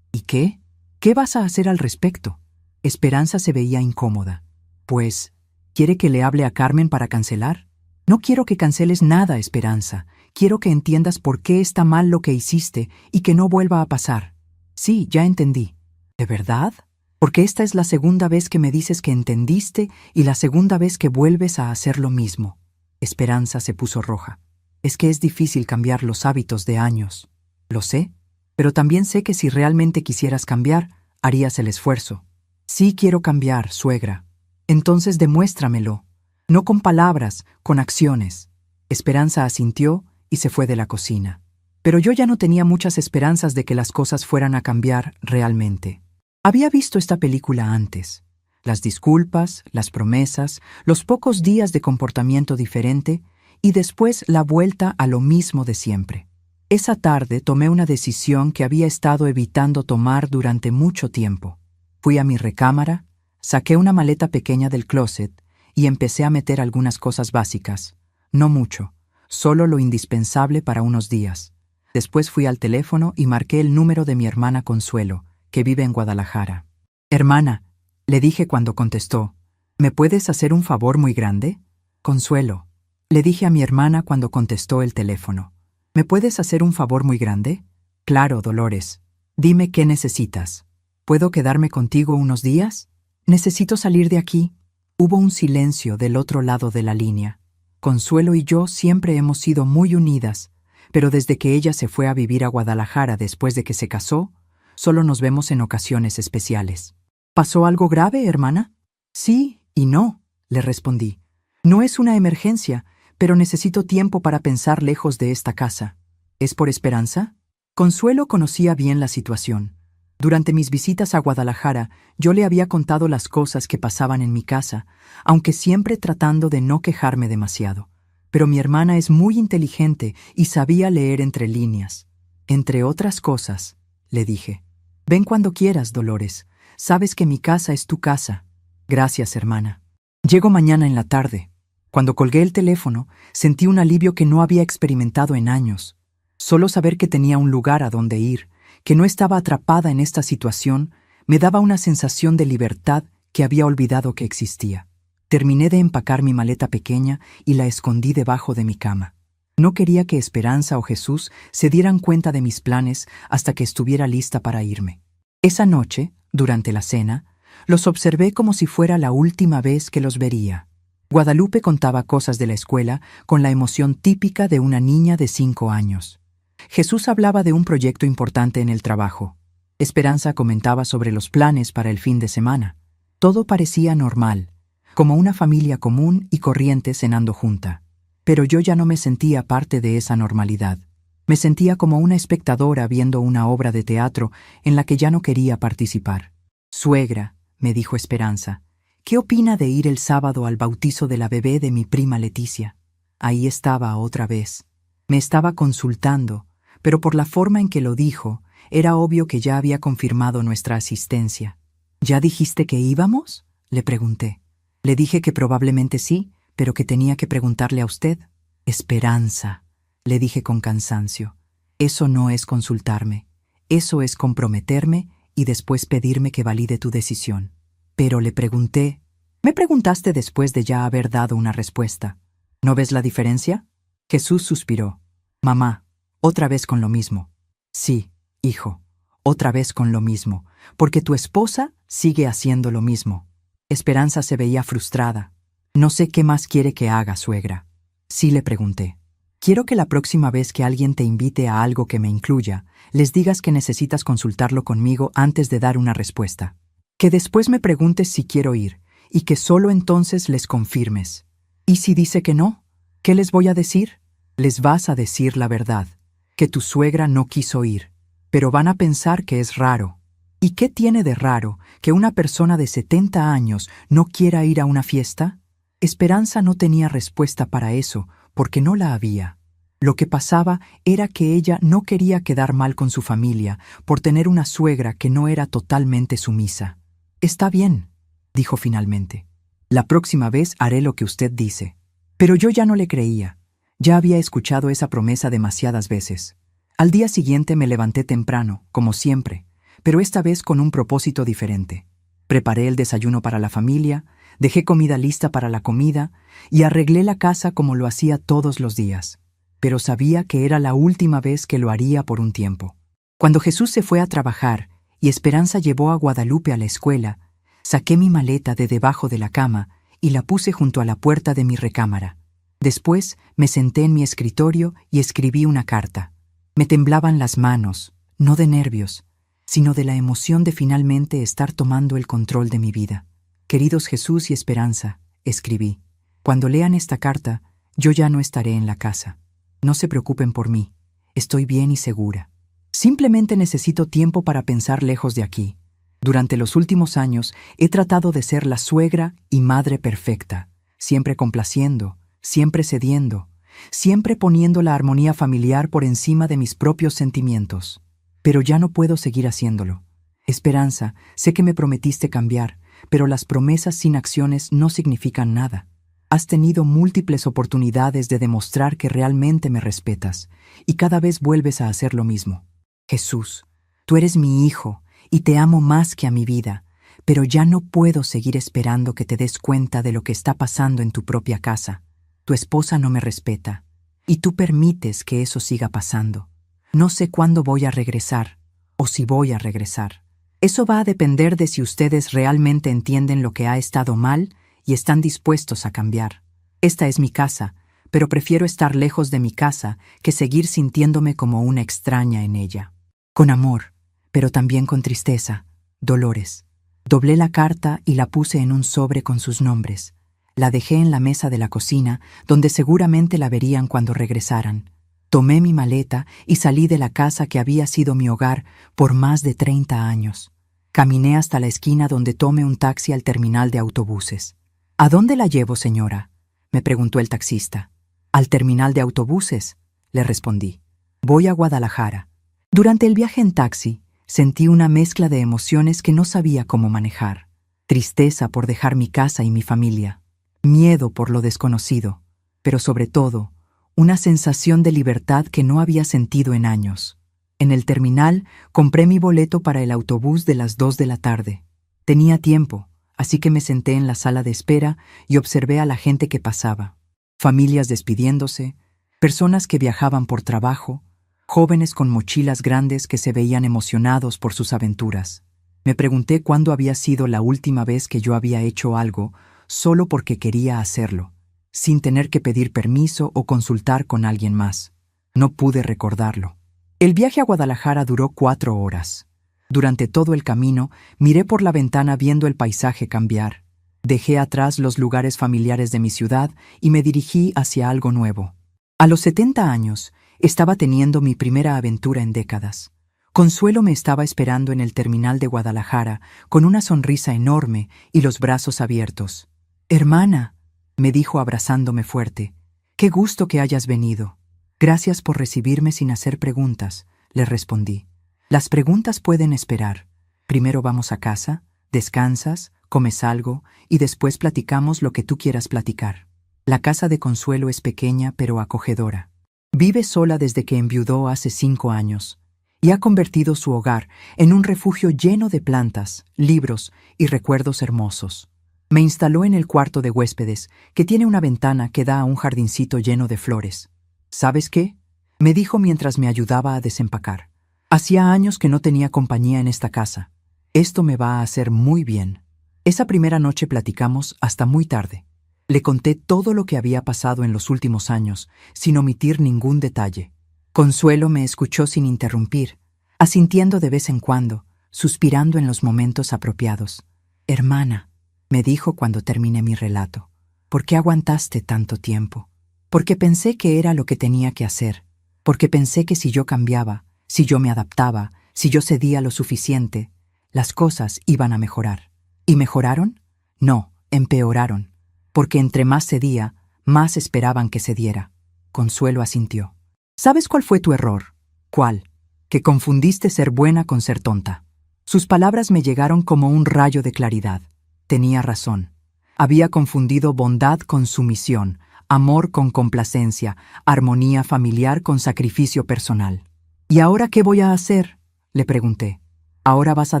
qué? ¿Qué vas a hacer al respecto? Esperanza se veía incómoda. Pues, ¿quiere que le hable a Carmen para cancelar? No quiero que canceles nada, Esperanza. Quiero que entiendas por qué está mal lo que hiciste y que no vuelva a pasar. Sí, ya entendí. ¿De verdad? Porque esta es la segunda vez que me dices que entendiste y la segunda vez que vuelves a hacer lo mismo. Esperanza se puso roja. Es que es difícil cambiar los hábitos de años. Lo sé, pero también sé que si realmente quisieras cambiar, Harías el esfuerzo. Sí quiero cambiar, suegra. Entonces demuéstramelo. No con palabras, con acciones. Esperanza asintió y se fue de la cocina. Pero yo ya no tenía muchas esperanzas de que las cosas fueran a cambiar realmente. Había visto esta película antes. Las disculpas, las promesas, los pocos días de comportamiento diferente y después la vuelta a lo mismo de siempre. Esa tarde tomé una decisión que había estado evitando tomar durante mucho tiempo. Fui a mi recámara, saqué una maleta pequeña del closet y empecé a meter algunas cosas básicas. No mucho, solo lo indispensable para unos días. Después fui al teléfono y marqué el número de mi hermana Consuelo, que vive en Guadalajara. «Hermana», le dije cuando contestó, «¿me puedes hacer un favor muy grande?» «Consuelo», le dije a mi hermana cuando contestó el teléfono. «¿Me puedes hacer un favor muy grande?» «Claro, Dolores. Dime qué necesitas. ¿Puedo quedarme contigo unos días?» «Necesito salir de aquí». Hubo un silencio del otro lado de la línea. Consuelo y yo siempre hemos sido muy unidas, pero desde que ella se fue a vivir a Guadalajara después de que se casó, solo nos vemos en ocasiones especiales. «¿Pasó algo grave, hermana?» «Sí y no», le respondí. «No es una emergencia, pero necesito tiempo para pensar lejos de esta casa». «¿Es por Esperanza?» Consuelo conocía bien la situación. Durante mis visitas a Guadalajara, yo le había contado las cosas que pasaban en mi casa, aunque siempre tratando de no quejarme demasiado. Pero mi hermana es muy inteligente y sabía leer entre líneas. «Entre otras cosas», le dije. «Ven cuando quieras, Dolores. Sabes que mi casa es tu casa». «Gracias, hermana. Llego mañana en la tarde». Cuando colgué el teléfono, sentí un alivio que no había experimentado en años. Solo saber que tenía un lugar a donde ir, que no estaba atrapada en esta situación, me daba una sensación de libertad que había olvidado que existía. Terminé de empacar mi maleta pequeña y la escondí debajo de mi cama. No quería que Esperanza o Jesús se dieran cuenta de mis planes hasta que estuviera lista para irme. Esa noche, durante la cena, los observé como si fuera la última vez que los vería. Guadalupe contaba cosas de la escuela con la emoción típica de una niña de 5 años. Jesús hablaba de un proyecto importante en el trabajo. Esperanza comentaba sobre los planes para el fin de semana. Todo parecía normal, como una familia común y corriente cenando junta. Pero yo ya no me sentía parte de esa normalidad. Me sentía como una espectadora viendo una obra de teatro en la que ya no quería participar. «Suegra», me dijo Esperanza, «¿qué opina de ir el sábado al bautizo de la bebé de mi prima Leticia?» Ahí estaba otra vez. Me estaba consultando, pero por la forma en que lo dijo, era obvio que ya había confirmado nuestra asistencia. «¿Ya dijiste que íbamos?», le pregunté. Le dije que probablemente sí, pero que tenía que preguntarle a usted. «Esperanza», le dije con cansancio, «eso no es consultarme. Eso es comprometerme y después pedirme que valide tu decisión». Pero le pregunté. «Me preguntaste después de ya haber dado una respuesta. ¿No ves la diferencia?» Jesús suspiró. «Mamá, otra vez con lo mismo». «Sí, hijo, otra vez con lo mismo, porque tu esposa sigue haciendo lo mismo». Esperanza se veía frustrada. «No sé qué más quiere que haga, suegra». Sí, le pregunté. «Quiero que la próxima vez que alguien te invite a algo que me incluya, les digas que necesitas consultarlo conmigo antes de dar una respuesta. Que después me preguntes si quiero ir, y que solo entonces les confirmes. ¿Y si dice que no? ¿Qué les voy a decir? Les vas a decir la verdad, que tu suegra no quiso ir, pero van a pensar que es raro. ¿Y qué tiene de raro que una persona de 70 años no quiera ir a una fiesta?» Esperanza no tenía respuesta para eso, porque no la había. Lo que pasaba era que ella no quería quedar mal con su familia por tener una suegra que no era totalmente sumisa. «Está bien», dijo finalmente. «La próxima vez haré lo que usted dice». Pero yo ya no le creía. Ya había escuchado esa promesa demasiadas veces. Al día siguiente me levanté temprano, como siempre, pero esta vez con un propósito diferente. Preparé el desayuno para la familia, dejé comida lista para la comida y arreglé la casa como lo hacía todos los días. Pero sabía que era la última vez que lo haría por un tiempo. Cuando Jesús se fue a trabajar y Esperanza llevó a Guadalupe a la escuela, saqué mi maleta de debajo de la cama y la puse junto a la puerta de mi recámara. Después me senté en mi escritorio y escribí una carta. Me temblaban las manos, no de nervios. sino de la emoción de finalmente estar tomando el control de mi vida. Queridos Jesús y Esperanza, escribí, cuando lean esta carta, yo ya no estaré en la casa. No se preocupen por mí, estoy bien y segura. Simplemente necesito tiempo para pensar lejos de aquí. Durante los últimos años he tratado de ser la suegra y madre perfecta, siempre complaciendo, siempre cediendo, siempre poniendo la armonía familiar por encima de mis propios sentimientos. Pero ya no puedo seguir haciéndolo. Esperanza, sé que me prometiste cambiar, pero las promesas sin acciones no significan nada. Has tenido múltiples oportunidades de demostrar que realmente me respetas, y cada vez vuelves a hacer lo mismo. Jesús, tú eres mi hijo, y te amo más que a mi vida, pero ya no puedo seguir esperando que te des cuenta de lo que está pasando en tu propia casa. Tu esposa no me respeta, y tú permites que eso siga pasando. No sé cuándo voy a regresar, o si voy a regresar. Eso va a depender de si ustedes realmente entienden lo que ha estado mal y están dispuestos a cambiar. Esta es mi casa, pero prefiero estar lejos de mi casa que seguir sintiéndome como una extraña en ella. Con amor, pero también con tristeza, Dolores. Doblé la carta y la puse en un sobre con sus nombres. La dejé en la mesa de la cocina, donde seguramente la verían cuando regresaran. Tomé mi maleta y salí de la casa que había sido mi hogar por más de 30 años. Caminé hasta la esquina donde tomé un taxi al terminal de autobuses. ¿A dónde la llevo, señora?, me preguntó el taxista. Al terminal de autobuses, le respondí. Voy a Guadalajara. Durante el viaje en taxi, sentí una mezcla de emociones que no sabía cómo manejar. Tristeza por dejar mi casa y mi familia. Miedo por lo desconocido. Pero sobre todo, una sensación de libertad que no había sentido en años. En el terminal, compré mi boleto para el autobús de las 2 de la tarde. Tenía tiempo, así que me senté en la sala de espera y observé a la gente que pasaba. Familias despidiéndose, personas que viajaban por trabajo, jóvenes con mochilas grandes que se veían emocionados por sus aventuras. Me pregunté cuándo había sido la última vez que yo había hecho algo solo porque quería hacerlo, sin tener que pedir permiso o consultar con alguien más. No pude recordarlo. El viaje a Guadalajara duró 4 horas. Durante todo el camino, miré por la ventana viendo el paisaje cambiar. Dejé atrás los lugares familiares de mi ciudad y me dirigí hacia algo nuevo. A los 70 años, estaba teniendo mi primera aventura en décadas. Consuelo me estaba esperando en el terminal de Guadalajara, con una sonrisa enorme y los brazos abiertos. «Hermana», me dijo abrazándome fuerte, «qué gusto que hayas venido». «Gracias por recibirme sin hacer preguntas», le respondí. «Las preguntas pueden esperar. Primero vamos a casa, descansas, comes algo y después platicamos lo que tú quieras platicar». La casa de Consuelo es pequeña pero acogedora. Vive sola desde que enviudó hace 5 años y ha convertido su hogar en un refugio lleno de plantas, libros y recuerdos hermosos. Me instaló en el cuarto de huéspedes, que tiene una ventana que da a un jardincito lleno de flores. «¿Sabes qué?», me dijo mientras me ayudaba a desempacar. «Hacía años que no tenía compañía en esta casa. Esto me va a hacer muy bien». Esa primera noche platicamos hasta muy tarde. Le conté todo lo que había pasado en los últimos años, sin omitir ningún detalle. Consuelo me escuchó sin interrumpir, asintiendo de vez en cuando, suspirando en los momentos apropiados. «Hermana», me dijo cuando terminé mi relato, «¿por qué aguantaste tanto tiempo?» Porque pensé que era lo que tenía que hacer, porque pensé que si yo cambiaba, si yo me adaptaba, si yo cedía lo suficiente, las cosas iban a mejorar. ¿Y mejoraron? No, empeoraron, porque entre más cedía, más esperaban que cediera. Consuelo asintió. ¿Sabes cuál fue tu error? ¿Cuál? Que confundiste ser buena con ser tonta. Sus palabras me llegaron como un rayo de claridad. Tenía razón. Había confundido bondad con sumisión, amor con complacencia, armonía familiar con sacrificio personal. ¿Y ahora qué voy a hacer?, le pregunté. Ahora vas a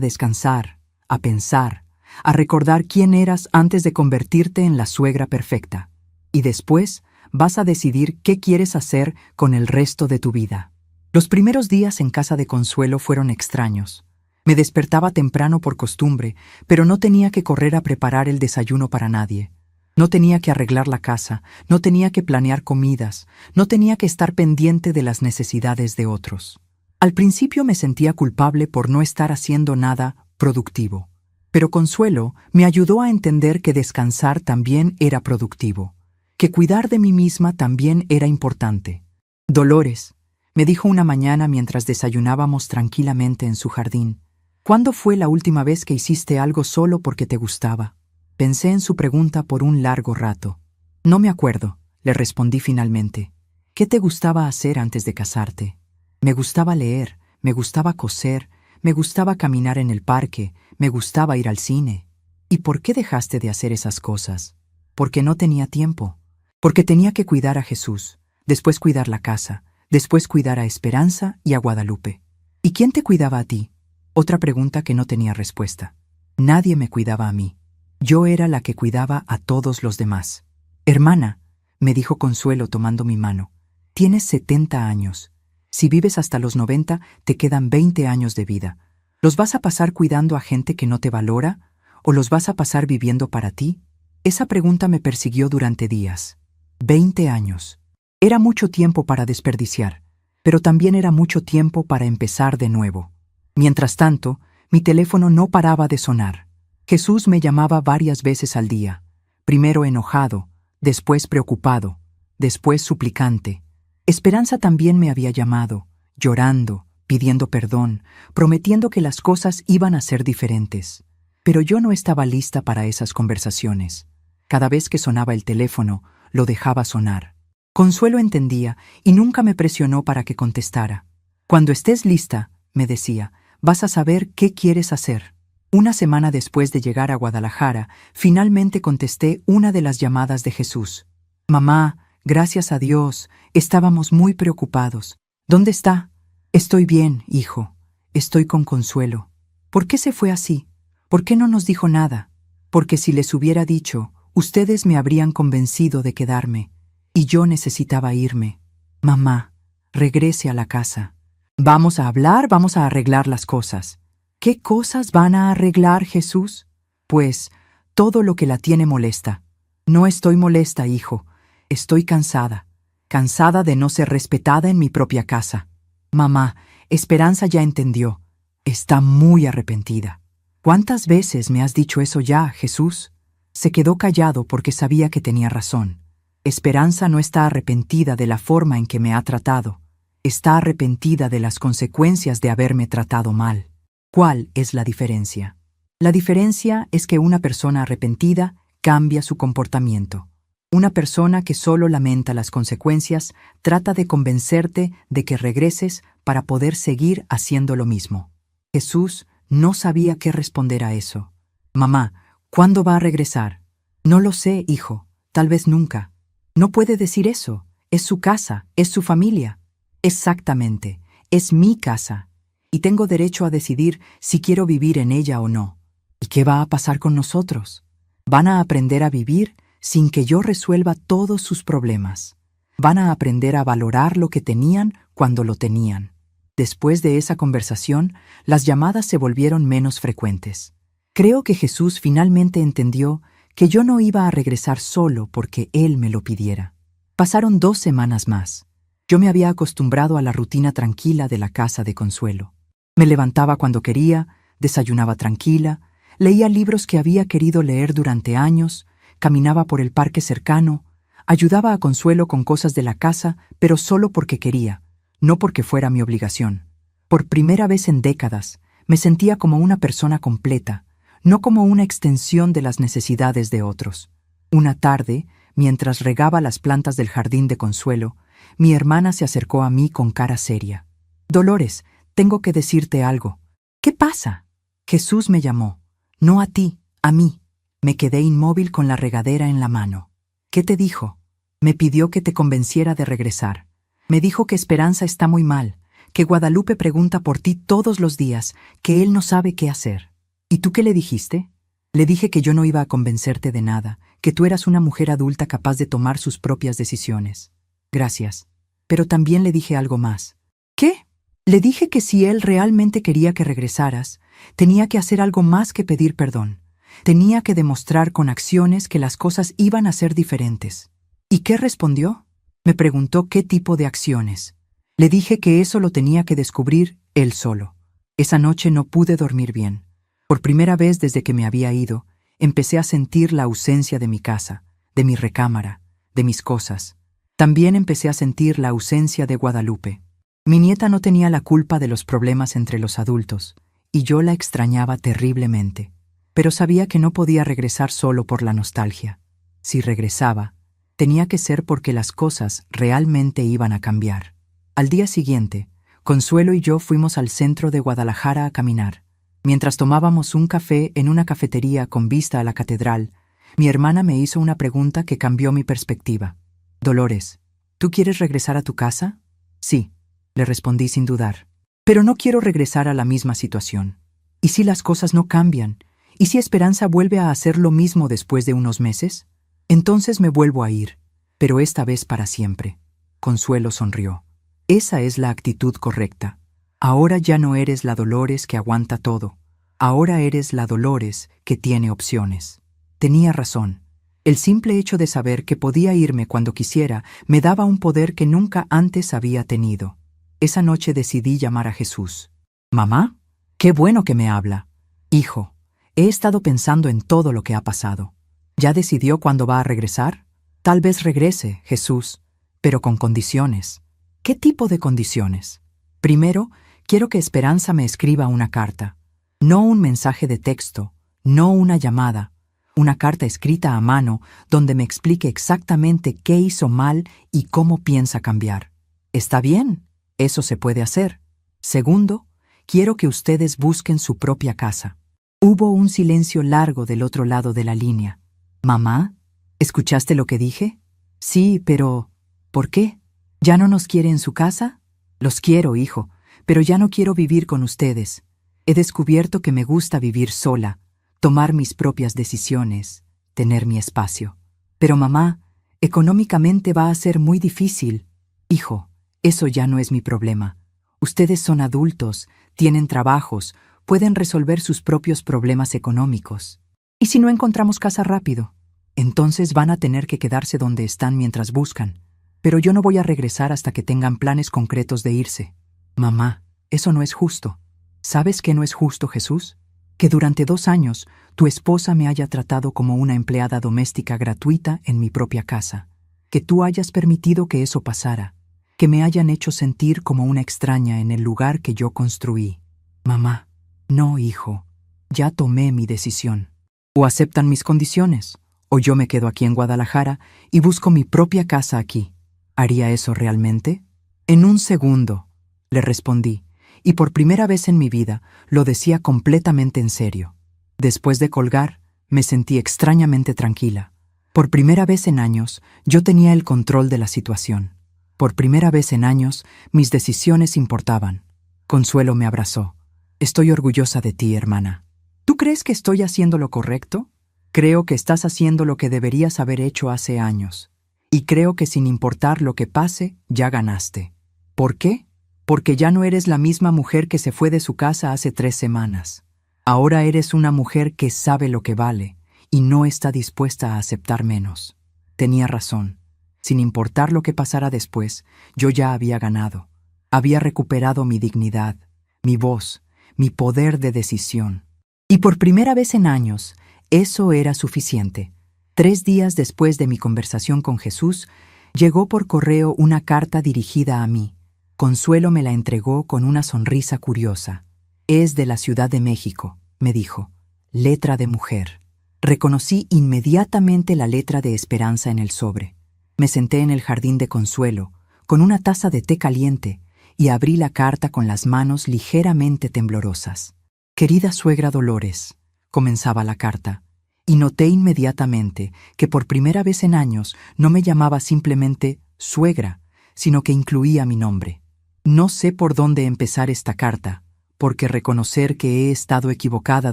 descansar, a pensar, a recordar quién eras antes de convertirte en la suegra perfecta. Y después vas a decidir qué quieres hacer con el resto de tu vida. Los primeros días en casa de Consuelo fueron extraños. Me despertaba temprano por costumbre, pero no tenía que correr a preparar el desayuno para nadie. No tenía que arreglar la casa, no tenía que planear comidas, no tenía que estar pendiente de las necesidades de otros. Al principio me sentía culpable por no estar haciendo nada productivo, pero Consuelo me ayudó a entender que descansar también era productivo, que cuidar de mí misma también era importante. Dolores, me dijo una mañana mientras desayunábamos tranquilamente en su jardín, ¿cuándo fue la última vez que hiciste algo solo porque te gustaba? Pensé en su pregunta por un largo rato. No me acuerdo, le respondí finalmente. ¿Qué te gustaba hacer antes de casarte? Me gustaba leer, me gustaba coser, me gustaba caminar en el parque, me gustaba ir al cine. ¿Y por qué dejaste de hacer esas cosas? Porque no tenía tiempo. Porque tenía que cuidar a Jesús, después cuidar la casa, después cuidar a Esperanza y a Guadalupe. ¿Y quién te cuidaba a ti? Otra pregunta que no tenía respuesta. Nadie me cuidaba a mí. Yo era la que cuidaba a todos los demás. Hermana, me dijo Consuelo tomando mi mano, tienes 70 años. Si vives hasta los 90, te quedan 20 años de vida. ¿Los vas a pasar cuidando a gente que no te valora? ¿O los vas a pasar viviendo para ti? Esa pregunta me persiguió durante días. 20 años. Era mucho tiempo para desperdiciar, pero también era mucho tiempo para empezar de nuevo. Mientras tanto, mi teléfono no paraba de sonar. Jesús me llamaba varias veces al día, primero enojado, después preocupado, después suplicante. Esperanza también me había llamado, llorando, pidiendo perdón, prometiendo que las cosas iban a ser diferentes. Pero yo no estaba lista para esas conversaciones. Cada vez que sonaba el teléfono, lo dejaba sonar. Consuelo entendía y nunca me presionó para que contestara. Cuando estés lista, me decía, vas a saber qué quieres hacer. Una semana después de llegar a Guadalajara, finalmente contesté una de las llamadas de Jesús. Mamá, gracias a Dios, estábamos muy preocupados. ¿Dónde está? Estoy bien, hijo. Estoy con Consuelo. ¿Por qué se fue así? ¿Por qué no nos dijo nada? Porque si les hubiera dicho, ustedes me habrían convencido de quedarme, y yo necesitaba irme. Mamá, regrese a la casa. Vamos a hablar, vamos a arreglar las cosas. ¿Qué cosas van a arreglar, Jesús? Pues, todo lo que la tiene molesta. No estoy molesta, hijo. Estoy cansada. Cansada de no ser respetada en mi propia casa. Mamá, Esperanza ya entendió. Está muy arrepentida. ¿Cuántas veces me has dicho eso ya, Jesús? Se quedó callado porque sabía que tenía razón. Esperanza no está arrepentida de la forma en que me ha tratado. Está arrepentida de las consecuencias de haberme tratado mal. ¿Cuál es la diferencia? La diferencia es que una persona arrepentida cambia su comportamiento. Una persona que solo lamenta las consecuencias trata de convencerte de que regreses para poder seguir haciendo lo mismo. Jesús no sabía qué responder a eso. Mamá, ¿cuándo va a regresar? No lo sé, hijo. Tal vez nunca. No puede decir eso. Es su casa, es su familia. Exactamente, es mi casa. Y tengo derecho a decidir si quiero vivir en ella o no. ¿Y qué va a pasar con nosotros? Van a aprender a vivir sin que yo resuelva todos sus problemas. Van a aprender a valorar lo que tenían cuando lo tenían. Después de esa conversación, las llamadas se volvieron menos frecuentes. Creo que Jesús finalmente entendió que yo no iba a regresar solo porque Él me lo pidiera. Pasaron 2 semanas más. Yo me había acostumbrado a la rutina tranquila de la casa de Consuelo. Me levantaba cuando quería, desayunaba tranquila, leía libros que había querido leer durante años, caminaba por el parque cercano, ayudaba a Consuelo con cosas de la casa, pero solo porque quería, no porque fuera mi obligación. Por primera vez en décadas, me sentía como una persona completa, no como una extensión de las necesidades de otros. Una tarde, mientras regaba las plantas del jardín de Consuelo, mi hermana se acercó a mí con cara seria. Dolores, tengo que decirte algo. ¿Qué pasa? Jesús me llamó. No a ti, a mí. Me quedé inmóvil con la regadera en la mano. ¿Qué te dijo? Me pidió que te convenciera de regresar. Me dijo que Esperanza está muy mal, que Guadalupe pregunta por ti todos los días, que él no sabe qué hacer. ¿Y tú qué le dijiste? Le dije que yo no iba a convencerte de nada, que tú eras una mujer adulta capaz de tomar sus propias decisiones. Gracias. Pero también le dije algo más. ¿Qué? Le dije que si él realmente quería que regresaras, tenía que hacer algo más que pedir perdón. Tenía que demostrar con acciones que las cosas iban a ser diferentes. ¿Y qué respondió? Me preguntó qué tipo de acciones. Le dije que eso lo tenía que descubrir él solo. Esa noche no pude dormir bien. Por primera vez desde que me había ido, empecé a sentir la ausencia de mi casa, de mi recámara, de mis cosas. También empecé a sentir la ausencia de Guadalupe. Mi nieta no tenía la culpa de los problemas entre los adultos, y yo la extrañaba terriblemente. Pero sabía que no podía regresar solo por la nostalgia. Si regresaba, tenía que ser porque las cosas realmente iban a cambiar. Al día siguiente, Consuelo y yo fuimos al centro de Guadalajara a caminar. Mientras tomábamos un café en una cafetería con vista a la catedral, mi hermana me hizo una pregunta que cambió mi perspectiva. Dolores, ¿tú quieres regresar a tu casa? Sí, le respondí sin dudar. Pero no quiero regresar a la misma situación. ¿Y si las cosas no cambian? ¿Y si Esperanza vuelve a hacer lo mismo después de unos meses? Entonces me vuelvo a ir, pero esta vez para siempre. Consuelo sonrió. Esa es la actitud correcta. Ahora ya no eres la Dolores que aguanta todo. Ahora eres la Dolores que tiene opciones. Tenía razón. El simple hecho de saber que podía irme cuando quisiera me daba un poder que nunca antes había tenido. Esa noche decidí llamar a Jesús. «Mamá, qué bueno que me habla. Hijo, he estado pensando en todo lo que ha pasado. ¿Ya decidió cuándo va a regresar? Tal vez regrese, Jesús, pero con condiciones». ¿Qué tipo de condiciones? Primero, quiero que Esperanza me escriba una carta. No un mensaje de texto, no una llamada. Una carta escrita a mano donde me explique exactamente qué hizo mal y cómo piensa cambiar. Está bien, eso se puede hacer. Segundo, quiero que ustedes busquen su propia casa. Hubo un silencio largo del otro lado de la línea. «Mamá, ¿escuchaste lo que dije?» «Sí, pero ¿por qué? ¿Ya no nos quiere en su casa?» «Los quiero, hijo, pero ya no quiero vivir con ustedes. He descubierto que me gusta vivir sola, tomar mis propias decisiones, tener mi espacio. Pero mamá, económicamente va a ser muy difícil». «Hijo, eso ya no es mi problema. Ustedes son adultos, tienen trabajos, pueden resolver sus propios problemas económicos. ¿Y si no encontramos casa rápido? Entonces van a tener que quedarse donde están mientras buscan. Pero yo no voy a regresar hasta que tengan planes concretos de irse». «Mamá, eso no es justo». «¿Sabes qué no es justo, Jesús? Que durante 2 años tu esposa me haya tratado como una empleada doméstica gratuita en mi propia casa. Que tú hayas permitido que eso pasara. Que me hayan hecho sentir como una extraña en el lugar que yo construí. Mamá, no, hijo, ya tomé mi decisión. O aceptan mis condiciones, o yo me quedo aquí en Guadalajara y busco mi propia casa aquí. ¿Haría eso realmente?» «En un segundo», le respondí, y por primera vez en mi vida lo decía completamente en serio. Después de colgar, me sentí extrañamente tranquila. Por primera vez en años, yo tenía el control de la situación. Por primera vez en años, mis decisiones importaban. Consuelo me abrazó. «Estoy orgullosa de ti, hermana. ¿Tú crees que estoy haciendo lo correcto? Creo que estás haciendo lo que deberías haber hecho hace años. Y creo que sin importar lo que pase, ya ganaste. ¿Por qué? Porque ya no eres la misma mujer que se fue de su casa hace 3 semanas. Ahora eres una mujer que sabe lo que vale y no está dispuesta a aceptar menos». Tenía razón. Sin importar lo que pasara después, yo ya había ganado. Había recuperado mi dignidad, mi voz, mi poder de decisión. Y por primera vez en años, eso era suficiente. 3 días después de mi conversación con Jesús, llegó por correo una carta dirigida a mí. Consuelo me la entregó con una sonrisa curiosa. «Es de la Ciudad de México», me dijo. «Letra de mujer». Reconocí inmediatamente la letra de Esperanza en el sobre. Me senté en el jardín de Consuelo, con una taza de té caliente, y abrí la carta con las manos ligeramente temblorosas. «Querida suegra Dolores», comenzaba la carta, y noté inmediatamente que por primera vez en años no me llamaba simplemente suegra, sino que incluía mi nombre. No sé por dónde empezar esta carta, porque reconocer que he estado equivocada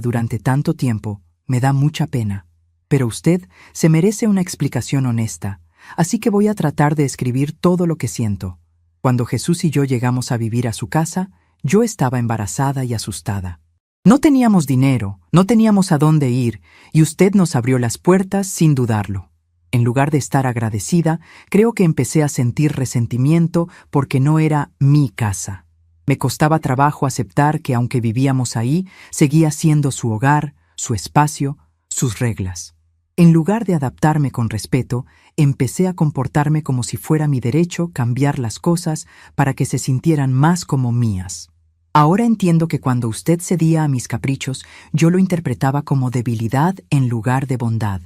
durante tanto tiempo me da mucha pena. Pero usted se merece una explicación honesta, así que voy a tratar de escribir todo lo que siento. Cuando Jesús y yo llegamos a vivir a su casa, yo estaba embarazada y asustada. No teníamos dinero, no teníamos a dónde ir, y usted nos abrió las puertas sin dudarlo. En lugar de estar agradecida, creo que empecé a sentir resentimiento porque no era mi casa. Me costaba trabajo aceptar que aunque vivíamos ahí, seguía siendo su hogar, su espacio, sus reglas. En lugar de adaptarme con respeto, empecé a comportarme como si fuera mi derecho cambiar las cosas para que se sintieran más como mías. Ahora entiendo que cuando usted cedía a mis caprichos, yo lo interpretaba como debilidad en lugar de bondad.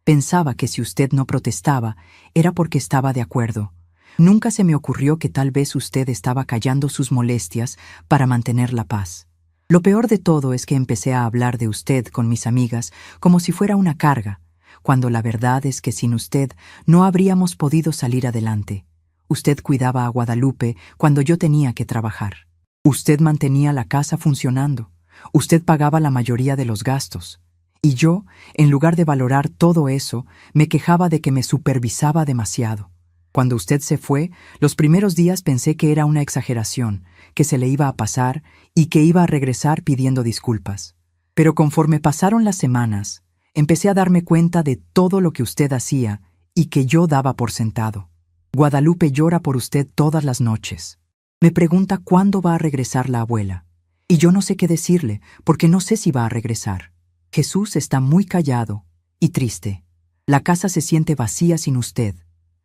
Pensaba que si usted no protestaba, era porque estaba de acuerdo. Nunca se me ocurrió que tal vez usted estaba callando sus molestias para mantener la paz. Lo peor de todo es que empecé a hablar de usted con mis amigas como si fuera una carga, cuando la verdad es que sin usted no habríamos podido salir adelante. Usted cuidaba a Guadalupe cuando yo tenía que trabajar. Usted mantenía la casa funcionando. Usted pagaba la mayoría de los gastos. Y yo, en lugar de valorar todo eso, me quejaba de que me supervisaba demasiado. Cuando usted se fue, los primeros días pensé que era una exageración, que se le iba a pasar y que iba a regresar pidiendo disculpas. Pero conforme pasaron las semanas, empecé a darme cuenta de todo lo que usted hacía y que yo daba por sentado. Guadalupe llora por usted todas las noches. Me pregunta cuándo va a regresar la abuela. Y yo no sé qué decirle, porque no sé si va a regresar. Jesús está muy callado y triste. La casa se siente vacía sin usted.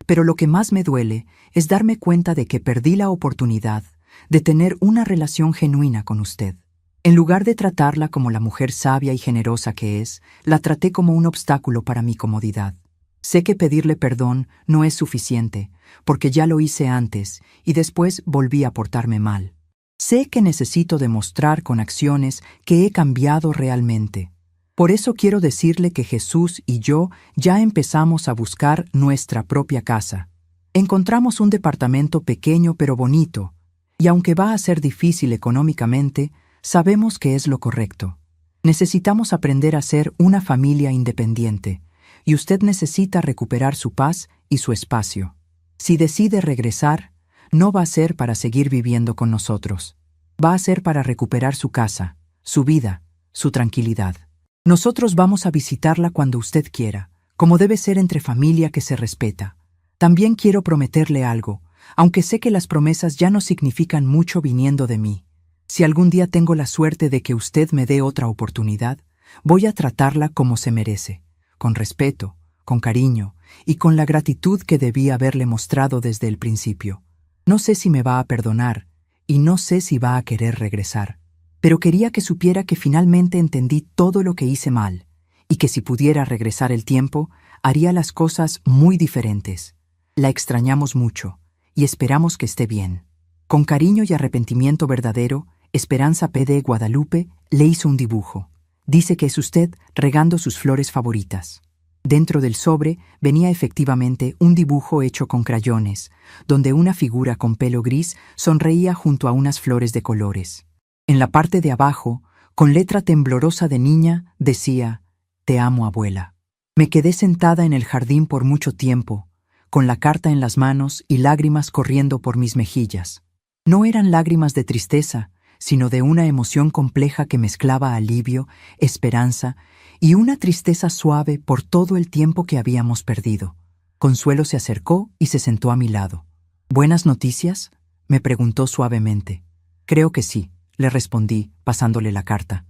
Pero lo que más me duele es darme cuenta de que perdí la oportunidad de tener una relación genuina con usted. En lugar de tratarla como la mujer sabia y generosa que es, la traté como un obstáculo para mi comodidad. Sé que pedirle perdón no es suficiente, porque ya lo hice antes y después volví a portarme mal. Sé que necesito demostrar con acciones que he cambiado realmente. Por eso quiero decirle que Jesús y yo ya empezamos a buscar nuestra propia casa. Encontramos un departamento pequeño pero bonito, y aunque va a ser difícil económicamente, sabemos que es lo correcto. Necesitamos aprender a ser una familia independiente, y usted necesita recuperar su paz y su espacio. Si decide regresar, no va a ser para seguir viviendo con nosotros. Va a ser para recuperar su casa, su vida, su tranquilidad. Nosotros vamos a visitarla cuando usted quiera, como debe ser entre familia que se respeta. También quiero prometerle algo, aunque sé que las promesas ya no significan mucho viniendo de mí. Si algún día tengo la suerte de que usted me dé otra oportunidad, voy a tratarla como se merece, con respeto, con cariño y con la gratitud que debí haberle mostrado desde el principio. No sé si me va a perdonar y no sé si va a querer regresar. Pero quería que supiera que finalmente entendí todo lo que hice mal, y que si pudiera regresar el tiempo, haría las cosas muy diferentes. La extrañamos mucho, y esperamos que esté bien. Con cariño y arrepentimiento verdadero, Esperanza P. de Guadalupe le hizo un dibujo. Dice que es usted regando sus flores favoritas. Dentro del sobre venía efectivamente un dibujo hecho con crayones, donde una figura con pelo gris sonreía junto a unas flores de colores. En la parte de abajo, con letra temblorosa de niña, decía: «Te amo, abuela». Me quedé sentada en el jardín por mucho tiempo, con la carta en las manos y lágrimas corriendo por mis mejillas. No eran lágrimas de tristeza, sino de una emoción compleja que mezclaba alivio, esperanza y una tristeza suave por todo el tiempo que habíamos perdido. Consuelo se acercó y se sentó a mi lado. «¿Buenas noticias?», me preguntó suavemente. «Creo que sí», le respondí, pasándole la carta.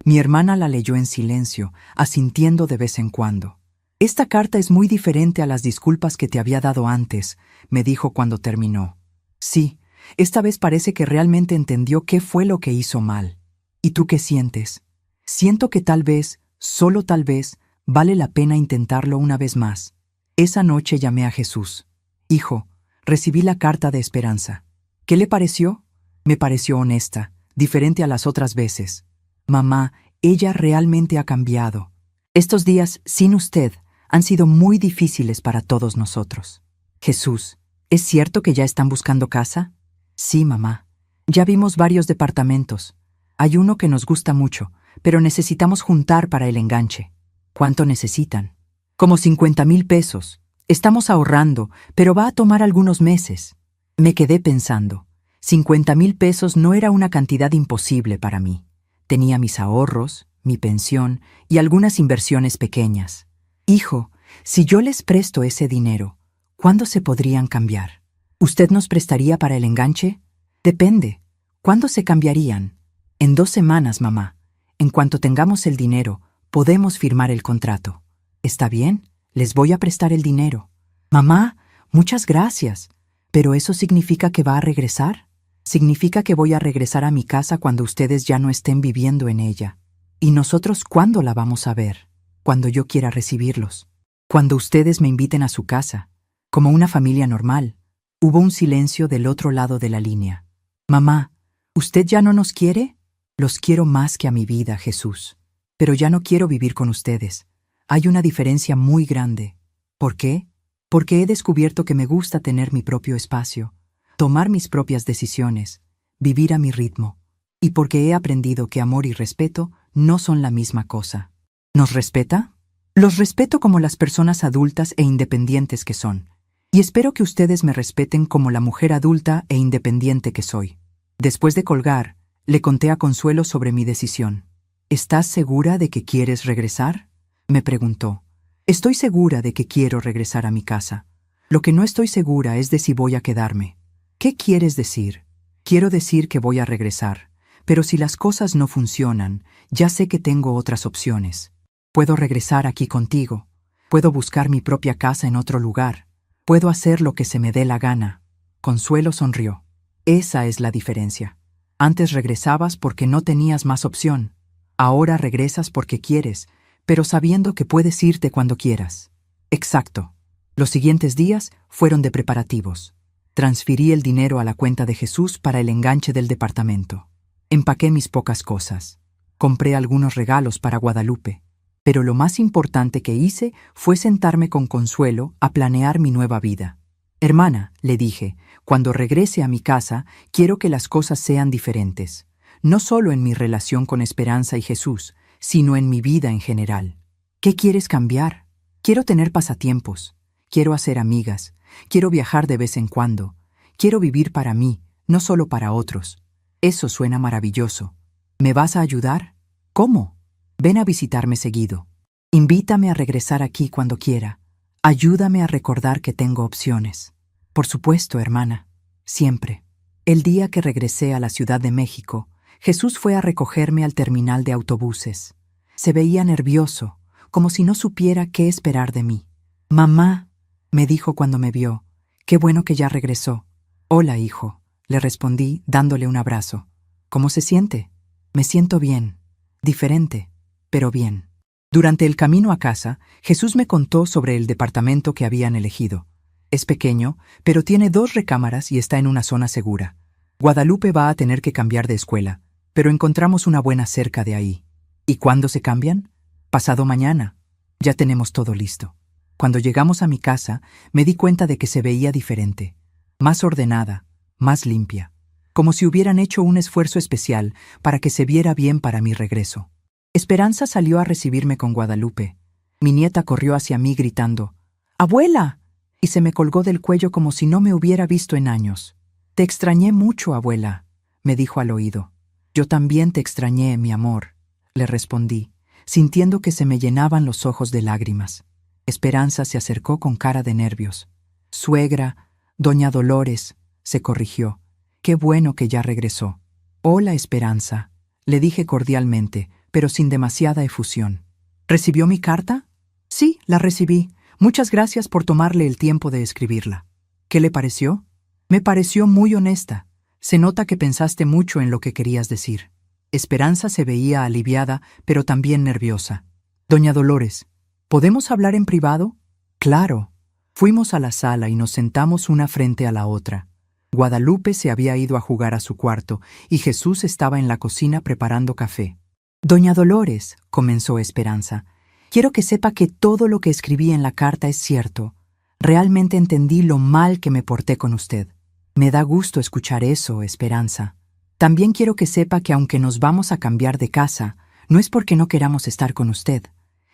Mi hermana la leyó en silencio, asintiendo de vez en cuando. «Esta carta es muy diferente a las disculpas que te había dado antes», me dijo cuando terminó. «Sí, esta vez parece que realmente entendió qué fue lo que hizo mal». «¿Y tú qué sientes?». «Siento que tal vez, solo tal vez, vale la pena intentarlo una vez más». Esa noche llamé a Jesús. «Hijo, recibí la carta de Esperanza. ¿Qué le pareció?». «Me pareció honesta, diferente a las otras veces». «Mamá, ella realmente ha cambiado. Estos días, sin usted, han sido muy difíciles para todos nosotros». «Jesús, ¿es cierto que ya están buscando casa?». «Sí, mamá. Ya vimos varios departamentos. Hay uno que nos gusta mucho, pero necesitamos juntar para el enganche». «¿Cuánto necesitan?». «Como 50,000 pesos. Estamos ahorrando, pero va a tomar algunos meses». Me quedé pensando. 50,000 pesos no era una cantidad imposible para mí. Tenía mis ahorros, mi pensión y algunas inversiones pequeñas. «Hijo, Si yo les presto ese dinero, ¿cuándo se podrían cambiar? ¿Usted nos prestaría para el enganche? Depende. ¿Cuándo se cambiarían? En 2 semanas, mamá. En cuanto tengamos el dinero, podemos firmar el contrato. ¿Está bien? Les voy a prestar el dinero. Mamá, muchas gracias. ¿Pero eso significa que va a regresar? Significa que voy a regresar a mi casa cuando ustedes ya no estén viviendo en ella. ¿Y nosotros cuándo la vamos a ver? Cuando yo quiera recibirlos. Cuando ustedes me inviten a su casa. Como una familia normal. Hubo un silencio del otro lado de la línea. Mamá, ¿usted ya no nos quiere? Los quiero más que a mi vida, Jesús. Pero ya no quiero vivir con ustedes. Hay una diferencia muy grande. ¿Por qué? Porque he descubierto que me gusta tener mi propio espacio, tomar mis propias decisiones, vivir a mi ritmo. Y porque he aprendido que amor y respeto no son la misma cosa. ¿Nos respeta? Los respeto como las personas adultas e independientes que son. Y espero que ustedes me respeten como la mujer adulta e independiente que soy. Después de colgar, le conté a Consuelo sobre mi decisión. ¿Estás segura de que quieres regresar? Me preguntó. Estoy segura de que quiero regresar a mi casa. Lo que no estoy segura es de si voy a quedarme. ¿Qué quieres decir? Quiero decir que voy a regresar, pero si las cosas no funcionan, ya sé que tengo otras opciones. Puedo regresar aquí contigo. Puedo buscar mi propia casa en otro lugar. Puedo hacer lo que se me dé la gana. Consuelo sonrió. Esa es la diferencia. Antes regresabas porque no tenías más opción. Ahora regresas porque quieres, pero sabiendo que puedes irte cuando quieras. Exacto. Los siguientes días fueron de preparativos. Transferí el dinero a la cuenta de Jesús para el enganche del departamento. Empaqué mis pocas cosas. Compré algunos regalos para Guadalupe. Pero lo más importante que hice fue sentarme con Consuelo a planear mi nueva vida. Hermana, le dije, cuando regrese a mi casa, quiero que las cosas sean diferentes. No solo en mi relación con Esperanza y Jesús, sino en mi vida en general. ¿Qué quieres cambiar? Quiero tener pasatiempos. Quiero hacer amigas. Quiero viajar de vez en cuando. Quiero vivir para mí, no solo para otros. Eso suena maravilloso. ¿Me vas a ayudar? ¿Cómo? Ven a visitarme seguido. Invítame a regresar aquí cuando quiera. Ayúdame a recordar que tengo opciones. Por supuesto, hermana. Siempre. El día que regresé a la Ciudad de México, Jesús fue a recogerme al terminal de autobuses. Se veía nervioso, como si no supiera qué esperar de mí. Mamá, me dijo cuando me vio, qué bueno que ya regresó. Hola, hijo, le respondí dándole un abrazo. ¿Cómo se siente? Me siento bien, diferente, pero bien. Durante el camino a casa, Jesús me contó sobre el departamento que habían elegido. Es pequeño, pero tiene 2 recámaras y está en una zona segura. Guadalupe va a tener que cambiar de escuela, pero encontramos una buena cerca de ahí. ¿Y cuándo se cambian? Pasado mañana. Ya tenemos todo listo. Cuando llegamos a mi casa, me di cuenta de que se veía diferente, más ordenada, más limpia, como si hubieran hecho un esfuerzo especial para que se viera bien para mi regreso. Esperanza salió a recibirme con Guadalupe. Mi nieta corrió hacia mí gritando, ¡Abuela! Y se me colgó del cuello como si no me hubiera visto en años. Te extrañé mucho, abuela, me dijo al oído. Yo también te extrañé, mi amor, le respondí, sintiendo que se me llenaban los ojos de lágrimas. Esperanza se acercó con cara de nervios. Suegra, doña Dolores, se corrigió. Qué bueno que ya regresó. Hola, Esperanza, le dije cordialmente, pero sin demasiada efusión. ¿Recibió mi carta? Sí, la recibí. Muchas gracias por tomarle el tiempo de escribirla. ¿Qué le pareció? Me pareció muy honesta. Se nota que pensaste mucho en lo que querías decir. Esperanza se veía aliviada, pero también nerviosa. Doña Dolores, ¿podemos hablar en privado? Claro. Fuimos a la sala y nos sentamos una frente a la otra. Guadalupe se había ido a jugar a su cuarto y Jesús estaba en la cocina preparando café. Doña Dolores, comenzó Esperanza, quiero que sepa que todo lo que escribí en la carta es cierto. Realmente entendí lo mal que me porté con usted. Me da gusto escuchar eso, Esperanza. También quiero que sepa que aunque nos vamos a cambiar de casa, no es porque no queramos estar con usted.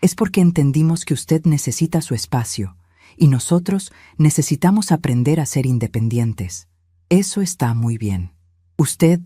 Es porque entendimos que usted necesita su espacio, y nosotros necesitamos aprender a ser independientes. Eso está muy bien. ¿Usted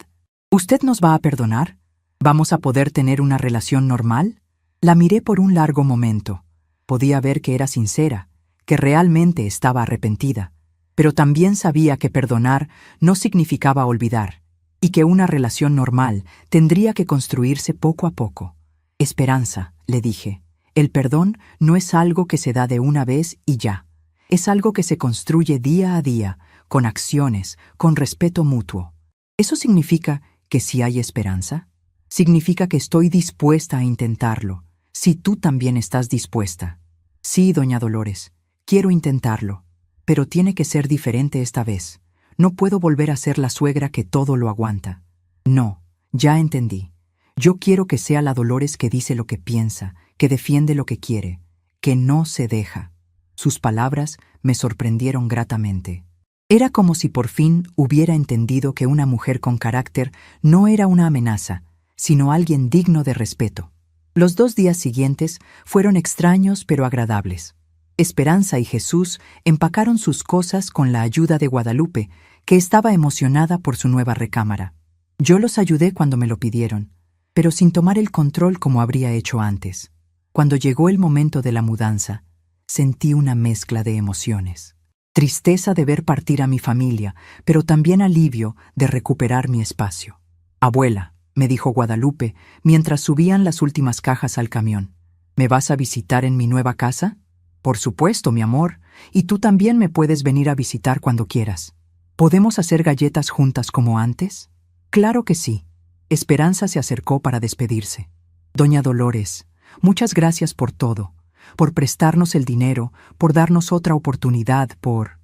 nos va a perdonar? ¿Vamos a poder tener una relación normal? La miré por un largo momento. Podía ver que era sincera, que realmente estaba arrepentida, pero también sabía que perdonar no significaba olvidar, y que una relación normal tendría que construirse poco a poco. Esperanza, le dije, el perdón no es algo que se da de una vez y ya. Es algo que se construye día a día, con acciones, con respeto mutuo. ¿Eso significa que si hay esperanza? Significa que estoy dispuesta a intentarlo, si tú también estás dispuesta. Sí, doña Dolores, quiero intentarlo, pero tiene que ser diferente esta vez. No puedo volver a ser la suegra que todo lo aguanta. No, ya entendí. Yo quiero que sea la Dolores que dice lo que piensa, que defiende lo que quiere, que no se deja. Sus palabras me sorprendieron gratamente. Era como si por fin hubiera entendido que una mujer con carácter no era una amenaza, sino alguien digno de respeto. Los 2 días siguientes fueron extraños pero agradables. Esperanza y Jesús empacaron sus cosas con la ayuda de Guadalupe, que estaba emocionada por su nueva recámara. Yo los ayudé cuando me lo pidieron, pero sin tomar el control como habría hecho antes. Cuando llegó el momento de la mudanza, sentí una mezcla de emociones. Tristeza de ver partir a mi familia, pero también alivio de recuperar mi espacio. Abuela, me dijo Guadalupe, mientras subían las últimas cajas al camión, ¿me vas a visitar en mi nueva casa? Por supuesto, mi amor, y tú también me puedes venir a visitar cuando quieras. ¿Podemos hacer galletas juntas como antes? Claro que sí. Esperanza se acercó para despedirse. Doña Dolores, muchas gracias por todo, por prestarnos el dinero, por darnos otra oportunidad, por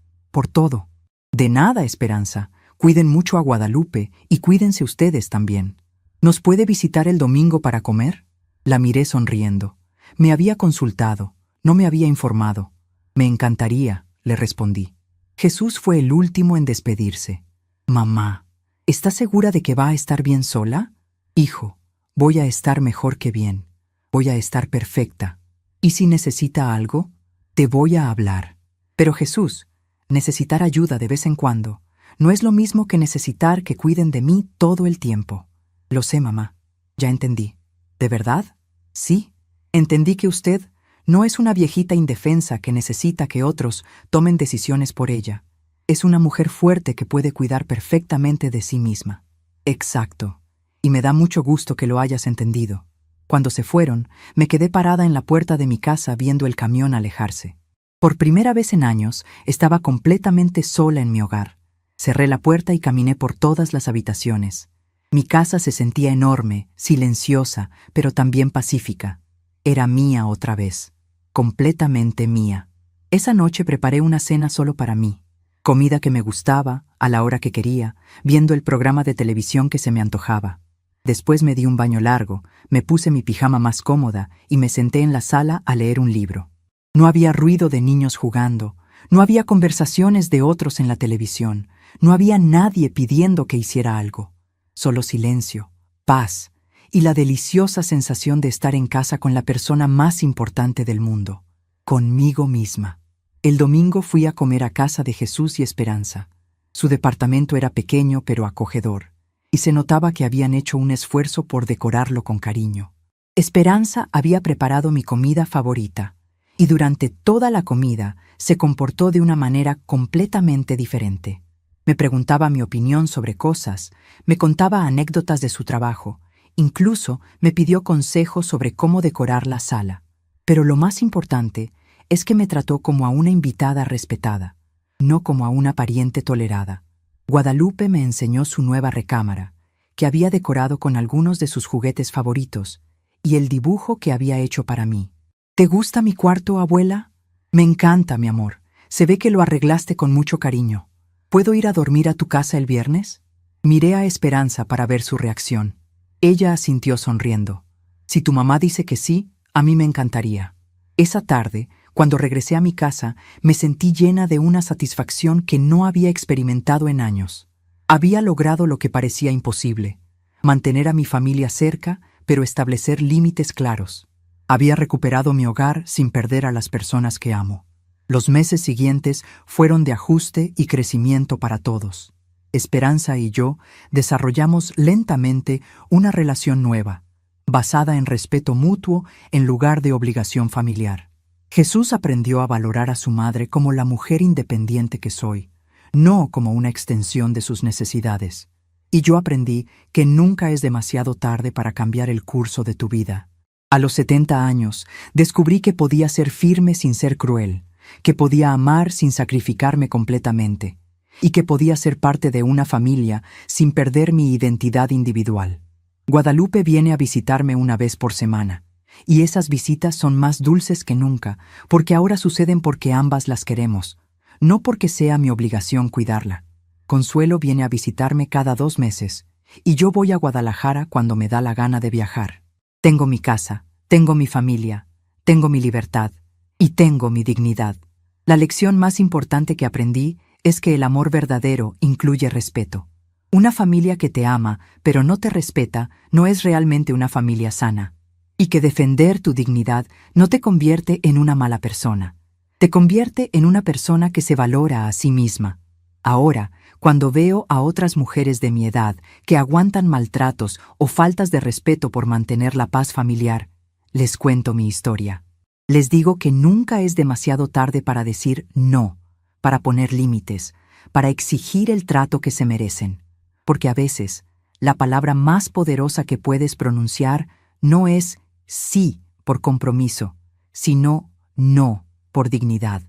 todo. De nada, Esperanza. Cuiden mucho a Guadalupe y cuídense ustedes también. ¿Nos puede visitar el domingo para comer? La miré sonriendo. Me había consultado, no me había informado. Me encantaría, le respondí. Jesús fue el último en despedirse. Mamá, ¿estás segura de que va a estar bien sola? Hijo, voy a estar mejor que bien. Voy a estar perfecta. ¿Y si necesita algo? Te voy a hablar. Pero Jesús, necesitar ayuda de vez en cuando no es lo mismo que necesitar que cuiden de mí todo el tiempo. Lo sé, mamá. Ya entendí. ¿De verdad? Sí. Entendí que usted no es una viejita indefensa que necesita que otros tomen decisiones por ella. Es una mujer fuerte que puede cuidar perfectamente de sí misma. Exacto. Y me da mucho gusto que lo hayas entendido. Cuando se fueron, me quedé parada en la puerta de mi casa viendo el camión alejarse. Por primera vez en años, estaba completamente sola en mi hogar. Cerré la puerta y caminé por todas las habitaciones. Mi casa se sentía enorme, silenciosa, pero también pacífica. Era mía otra vez, completamente mía. Esa noche preparé una cena solo para mí. Comida que me gustaba, a la hora que quería, viendo el programa de televisión que se me antojaba. Después me di un baño largo, me puse mi pijama más cómoda y me senté en la sala a leer un libro. No había ruido de niños jugando, no había conversaciones de otros en la televisión, no había nadie pidiendo que hiciera algo. Solo silencio, paz y la deliciosa sensación de estar en casa con la persona más importante del mundo, conmigo misma. El domingo fui a comer a casa de Jesús y Esperanza. Su departamento era pequeño pero acogedor, y se notaba que habían hecho un esfuerzo por decorarlo con cariño. Esperanza había preparado mi comida favorita, y durante toda la comida se comportó de una manera completamente diferente. Me preguntaba mi opinión sobre cosas, me contaba anécdotas de su trabajo, incluso me pidió consejos sobre cómo decorar la sala. Pero lo más importante es que me trató como a una invitada respetada, no como a una pariente tolerada. Guadalupe me enseñó su nueva recámara, que había decorado con algunos de sus juguetes favoritos, y el dibujo que había hecho para mí. ¿Te gusta mi cuarto, abuela? Me encanta, mi amor. Se ve que lo arreglaste con mucho cariño. ¿Puedo ir a dormir a tu casa el viernes? Miré a Esperanza para ver su reacción. Ella asintió sonriendo. Si tu mamá dice que sí, a mí me encantaría. Esa tarde, cuando regresé a mi casa, me sentí llena de una satisfacción que no había experimentado en años. Había logrado lo que parecía imposible: mantener a mi familia cerca, pero establecer límites claros. Había recuperado mi hogar sin perder a las personas que amo. Los meses siguientes fueron de ajuste y crecimiento para todos. Esperanza y yo desarrollamos lentamente una relación nueva, basada en respeto mutuo en lugar de obligación familiar. Jesús aprendió a valorar a su madre como la mujer independiente que soy, no como una extensión de sus necesidades. Y yo aprendí que nunca es demasiado tarde para cambiar el curso de tu vida. A los 70 años, descubrí que podía ser firme sin ser cruel, que podía amar sin sacrificarme completamente, y que podía ser parte de una familia sin perder mi identidad individual. Guadalupe viene a visitarme una vez por semana, y esas visitas son más dulces que nunca, porque ahora suceden porque ambas las queremos, no porque sea mi obligación cuidarla. Consuelo viene a visitarme cada 2 meses, y yo voy a Guadalajara cuando me da la gana de viajar. Tengo mi casa, tengo mi familia, tengo mi libertad, y tengo mi dignidad. La lección más importante que aprendí es que el amor verdadero incluye respeto. Una familia que te ama, pero no te respeta, no es realmente una familia sana. Y que defender tu dignidad no te convierte en una mala persona. Te convierte en una persona que se valora a sí misma. Ahora, cuando veo a otras mujeres de mi edad que aguantan maltratos o faltas de respeto por mantener la paz familiar, les cuento mi historia. Les digo que nunca es demasiado tarde para decir no, para poner límites, para exigir el trato que se merecen. Porque a veces, la palabra más poderosa que puedes pronunciar no es sí por compromiso, sino no por dignidad.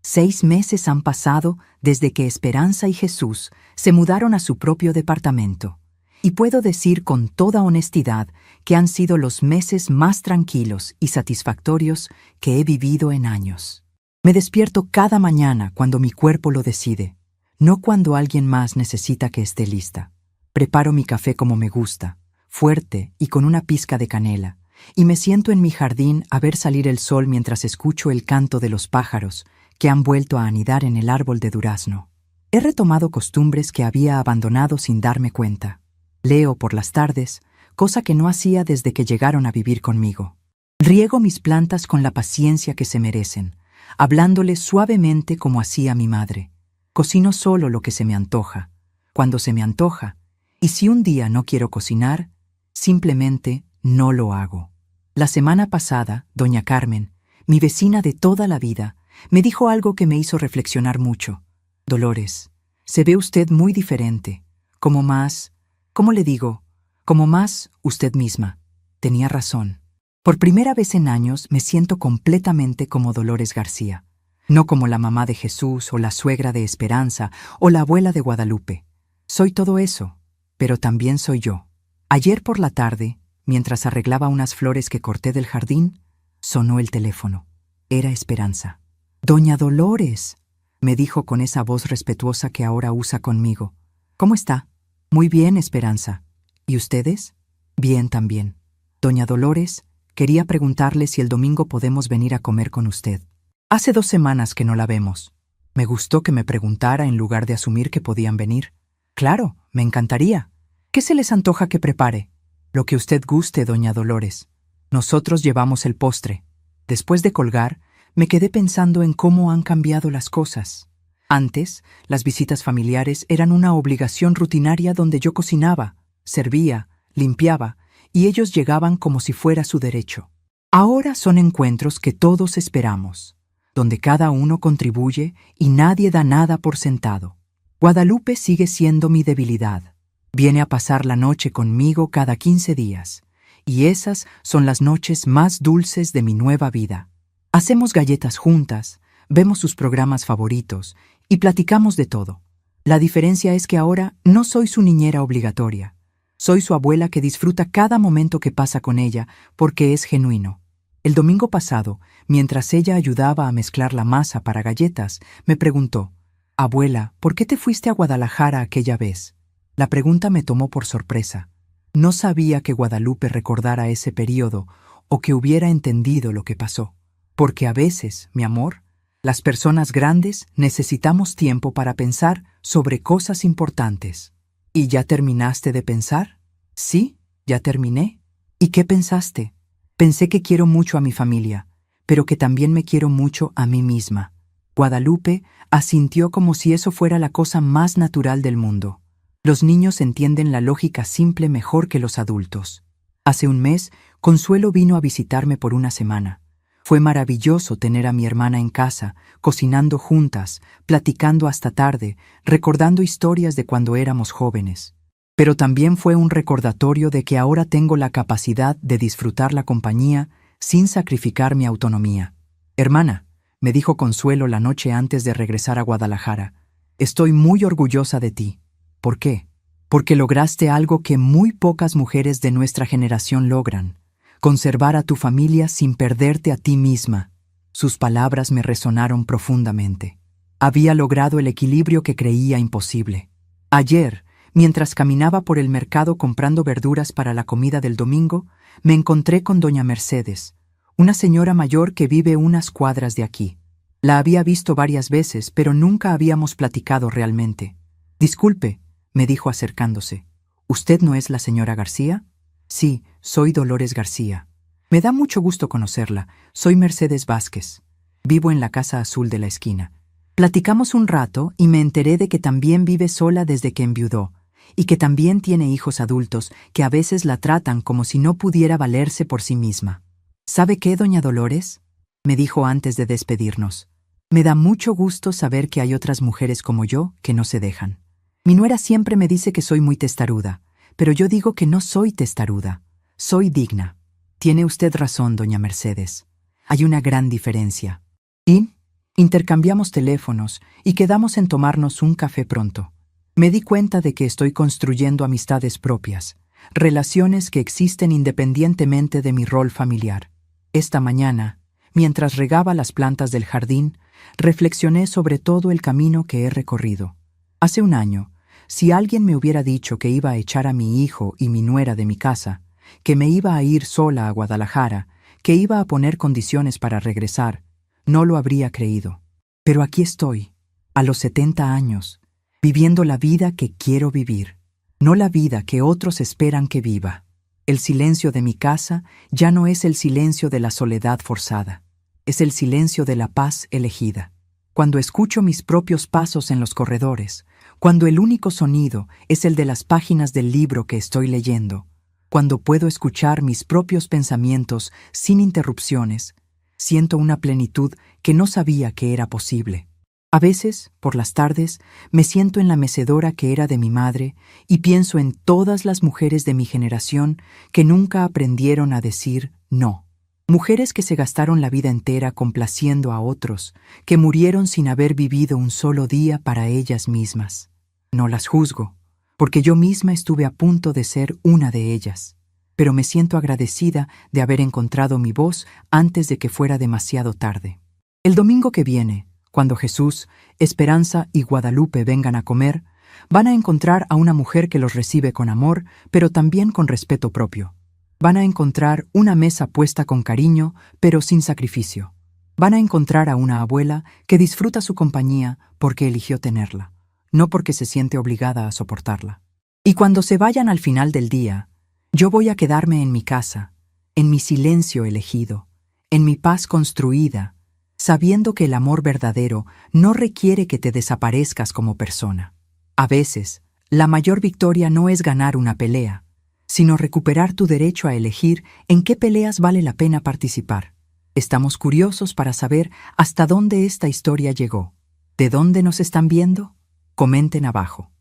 6 meses han pasado desde que Esperanza y Jesús se mudaron a su propio departamento, y puedo decir con toda honestidad que han sido los meses más tranquilos y satisfactorios que he vivido en años. Me despierto cada mañana cuando mi cuerpo lo decide, no cuando alguien más necesita que esté lista. Preparo mi café como me gusta, fuerte y con una pizca de canela, y me siento en mi jardín a ver salir el sol mientras escucho el canto de los pájaros que han vuelto a anidar en el árbol de durazno. He retomado costumbres que había abandonado sin darme cuenta. Leo por las tardes, cosa que no hacía desde que llegaron a vivir conmigo. Riego mis plantas con la paciencia que se merecen, hablándoles suavemente como hacía mi madre. Cocino solo lo que se me antoja, cuando se me antoja, y si un día no quiero cocinar, simplemente no lo hago. La semana pasada, doña Carmen, mi vecina de toda la vida, me dijo algo que me hizo reflexionar mucho. Dolores, se ve usted muy diferente, como más, ¿cómo le digo? Como más usted misma. Tenía razón. Por primera vez en años me siento completamente como Dolores García, no como la mamá de Jesús o la suegra de Esperanza o la abuela de Guadalupe. Soy todo eso, pero también soy yo. Ayer por la tarde, mientras arreglaba unas flores que corté del jardín, sonó el teléfono. Era Esperanza. «Doña Dolores», me dijo con esa voz respetuosa que ahora usa conmigo. «¿Cómo está?» «Muy bien, Esperanza. ¿Y ustedes?» «Bien también. Doña Dolores, quería preguntarle si el domingo podemos venir a comer con usted. Hace 2 semanas que no la vemos. Me gustó que me preguntara en lugar de asumir que podían venir. Claro, me encantaría. ¿Qué se les antoja que prepare?» «Lo que usted guste, doña Dolores. Nosotros llevamos el postre». Después de colgar, me quedé pensando en cómo han cambiado las cosas. Antes, las visitas familiares eran una obligación rutinaria donde yo cocinaba, servía, limpiaba, y ellos llegaban como si fuera su derecho. Ahora son encuentros que todos esperamos, donde cada uno contribuye y nadie da nada por sentado. Guadalupe sigue siendo mi debilidad. Viene a pasar la noche conmigo cada 15 días, y esas son las noches más dulces de mi nueva vida. Hacemos galletas juntas, vemos sus programas favoritos y platicamos de todo. La diferencia es que ahora no soy su niñera obligatoria. Soy su abuela que disfruta cada momento que pasa con ella porque es genuino. El domingo pasado, mientras ella ayudaba a mezclar la masa para galletas, me preguntó: «Abuela, ¿por qué te fuiste a Guadalajara aquella vez?» La pregunta me tomó por sorpresa. No sabía que Guadalupe recordara ese periodo o que hubiera entendido lo que pasó. Porque a veces, mi amor, las personas grandes necesitamos tiempo para pensar sobre cosas importantes. ¿Y ya terminaste de pensar? Sí, ya terminé. ¿Y qué pensaste? Pensé que quiero mucho a mi familia, pero que también me quiero mucho a mí misma. Guadalupe asintió como si eso fuera la cosa más natural del mundo. Los niños entienden la lógica simple mejor que los adultos. Hace un mes, Consuelo vino a visitarme por una semana. Fue maravilloso tener a mi hermana en casa, cocinando juntas, platicando hasta tarde, recordando historias de cuando éramos jóvenes. Pero también fue un recordatorio de que ahora tengo la capacidad de disfrutar la compañía sin sacrificar mi autonomía. Hermana, me dijo Consuelo la noche antes de regresar a Guadalajara, estoy muy orgullosa de ti. ¿Por qué? Porque lograste algo que muy pocas mujeres de nuestra generación logran: conservar a tu familia sin perderte a ti misma. Sus palabras me resonaron profundamente. Había logrado el equilibrio que creía imposible. Ayer, mientras caminaba por el mercado comprando verduras para la comida del domingo, me encontré con doña Mercedes, una señora mayor que vive unas cuadras de aquí. La había visto varias veces, pero nunca habíamos platicado realmente. Disculpe, me dijo acercándose. ¿Usted no es la señora García? Sí, soy Dolores García. Me da mucho gusto conocerla. Soy Mercedes Vázquez. Vivo en la casa azul de la esquina. Platicamos un rato y me enteré de que también vive sola desde que enviudó, y que también tiene hijos adultos que a veces la tratan como si no pudiera valerse por sí misma. ¿Sabe qué, doña Dolores?, me dijo antes de despedirnos. Me da mucho gusto saber que hay otras mujeres como yo que no se dejan. Mi nuera siempre me dice que soy muy testaruda, pero yo digo que no soy testaruda, soy digna. Tiene usted razón, doña Mercedes. Hay una gran diferencia. Y intercambiamos teléfonos y quedamos en tomarnos un café pronto. Me di cuenta de que estoy construyendo amistades propias, relaciones que existen independientemente de mi rol familiar. Esta mañana, mientras regaba las plantas del jardín, reflexioné sobre todo el camino que he recorrido. Hace un año, si alguien me hubiera dicho que iba a echar a mi hijo y mi nuera de mi casa, que me iba a ir sola a Guadalajara, que iba a poner condiciones para regresar, no lo habría creído. Pero aquí estoy, a los 70 años, viviendo la vida que quiero vivir, no la vida que otros esperan que viva. El silencio de mi casa ya no es el silencio de la soledad forzada, es el silencio de la paz elegida. Cuando escucho mis propios pasos en los corredores, cuando el único sonido es el de las páginas del libro que estoy leyendo, cuando puedo escuchar mis propios pensamientos sin interrupciones, siento una plenitud que no sabía que era posible. A veces, por las tardes, me siento en la mecedora que era de mi madre y pienso en todas las mujeres de mi generación que nunca aprendieron a decir no. Mujeres que se gastaron la vida entera complaciendo a otros, que murieron sin haber vivido un solo día para ellas mismas. No las juzgo, porque yo misma estuve a punto de ser una de ellas, pero me siento agradecida de haber encontrado mi voz antes de que fuera demasiado tarde. El domingo que viene, cuando Jesús, Esperanza y Guadalupe vengan a comer, van a encontrar a una mujer que los recibe con amor, pero también con respeto propio. Van a encontrar una mesa puesta con cariño, pero sin sacrificio. Van a encontrar a una abuela que disfruta su compañía porque eligió tenerla, no porque se siente obligada a soportarla. Y cuando se vayan al final del día, yo voy a quedarme en mi casa, en mi silencio elegido, en mi paz construida, sabiendo que el amor verdadero no requiere que te desaparezcas como persona. A veces, la mayor victoria no es ganar una pelea, sino recuperar tu derecho a elegir en qué peleas vale la pena participar. Estamos curiosos para saber hasta dónde esta historia llegó. ¿De dónde nos están viendo? Comenten abajo.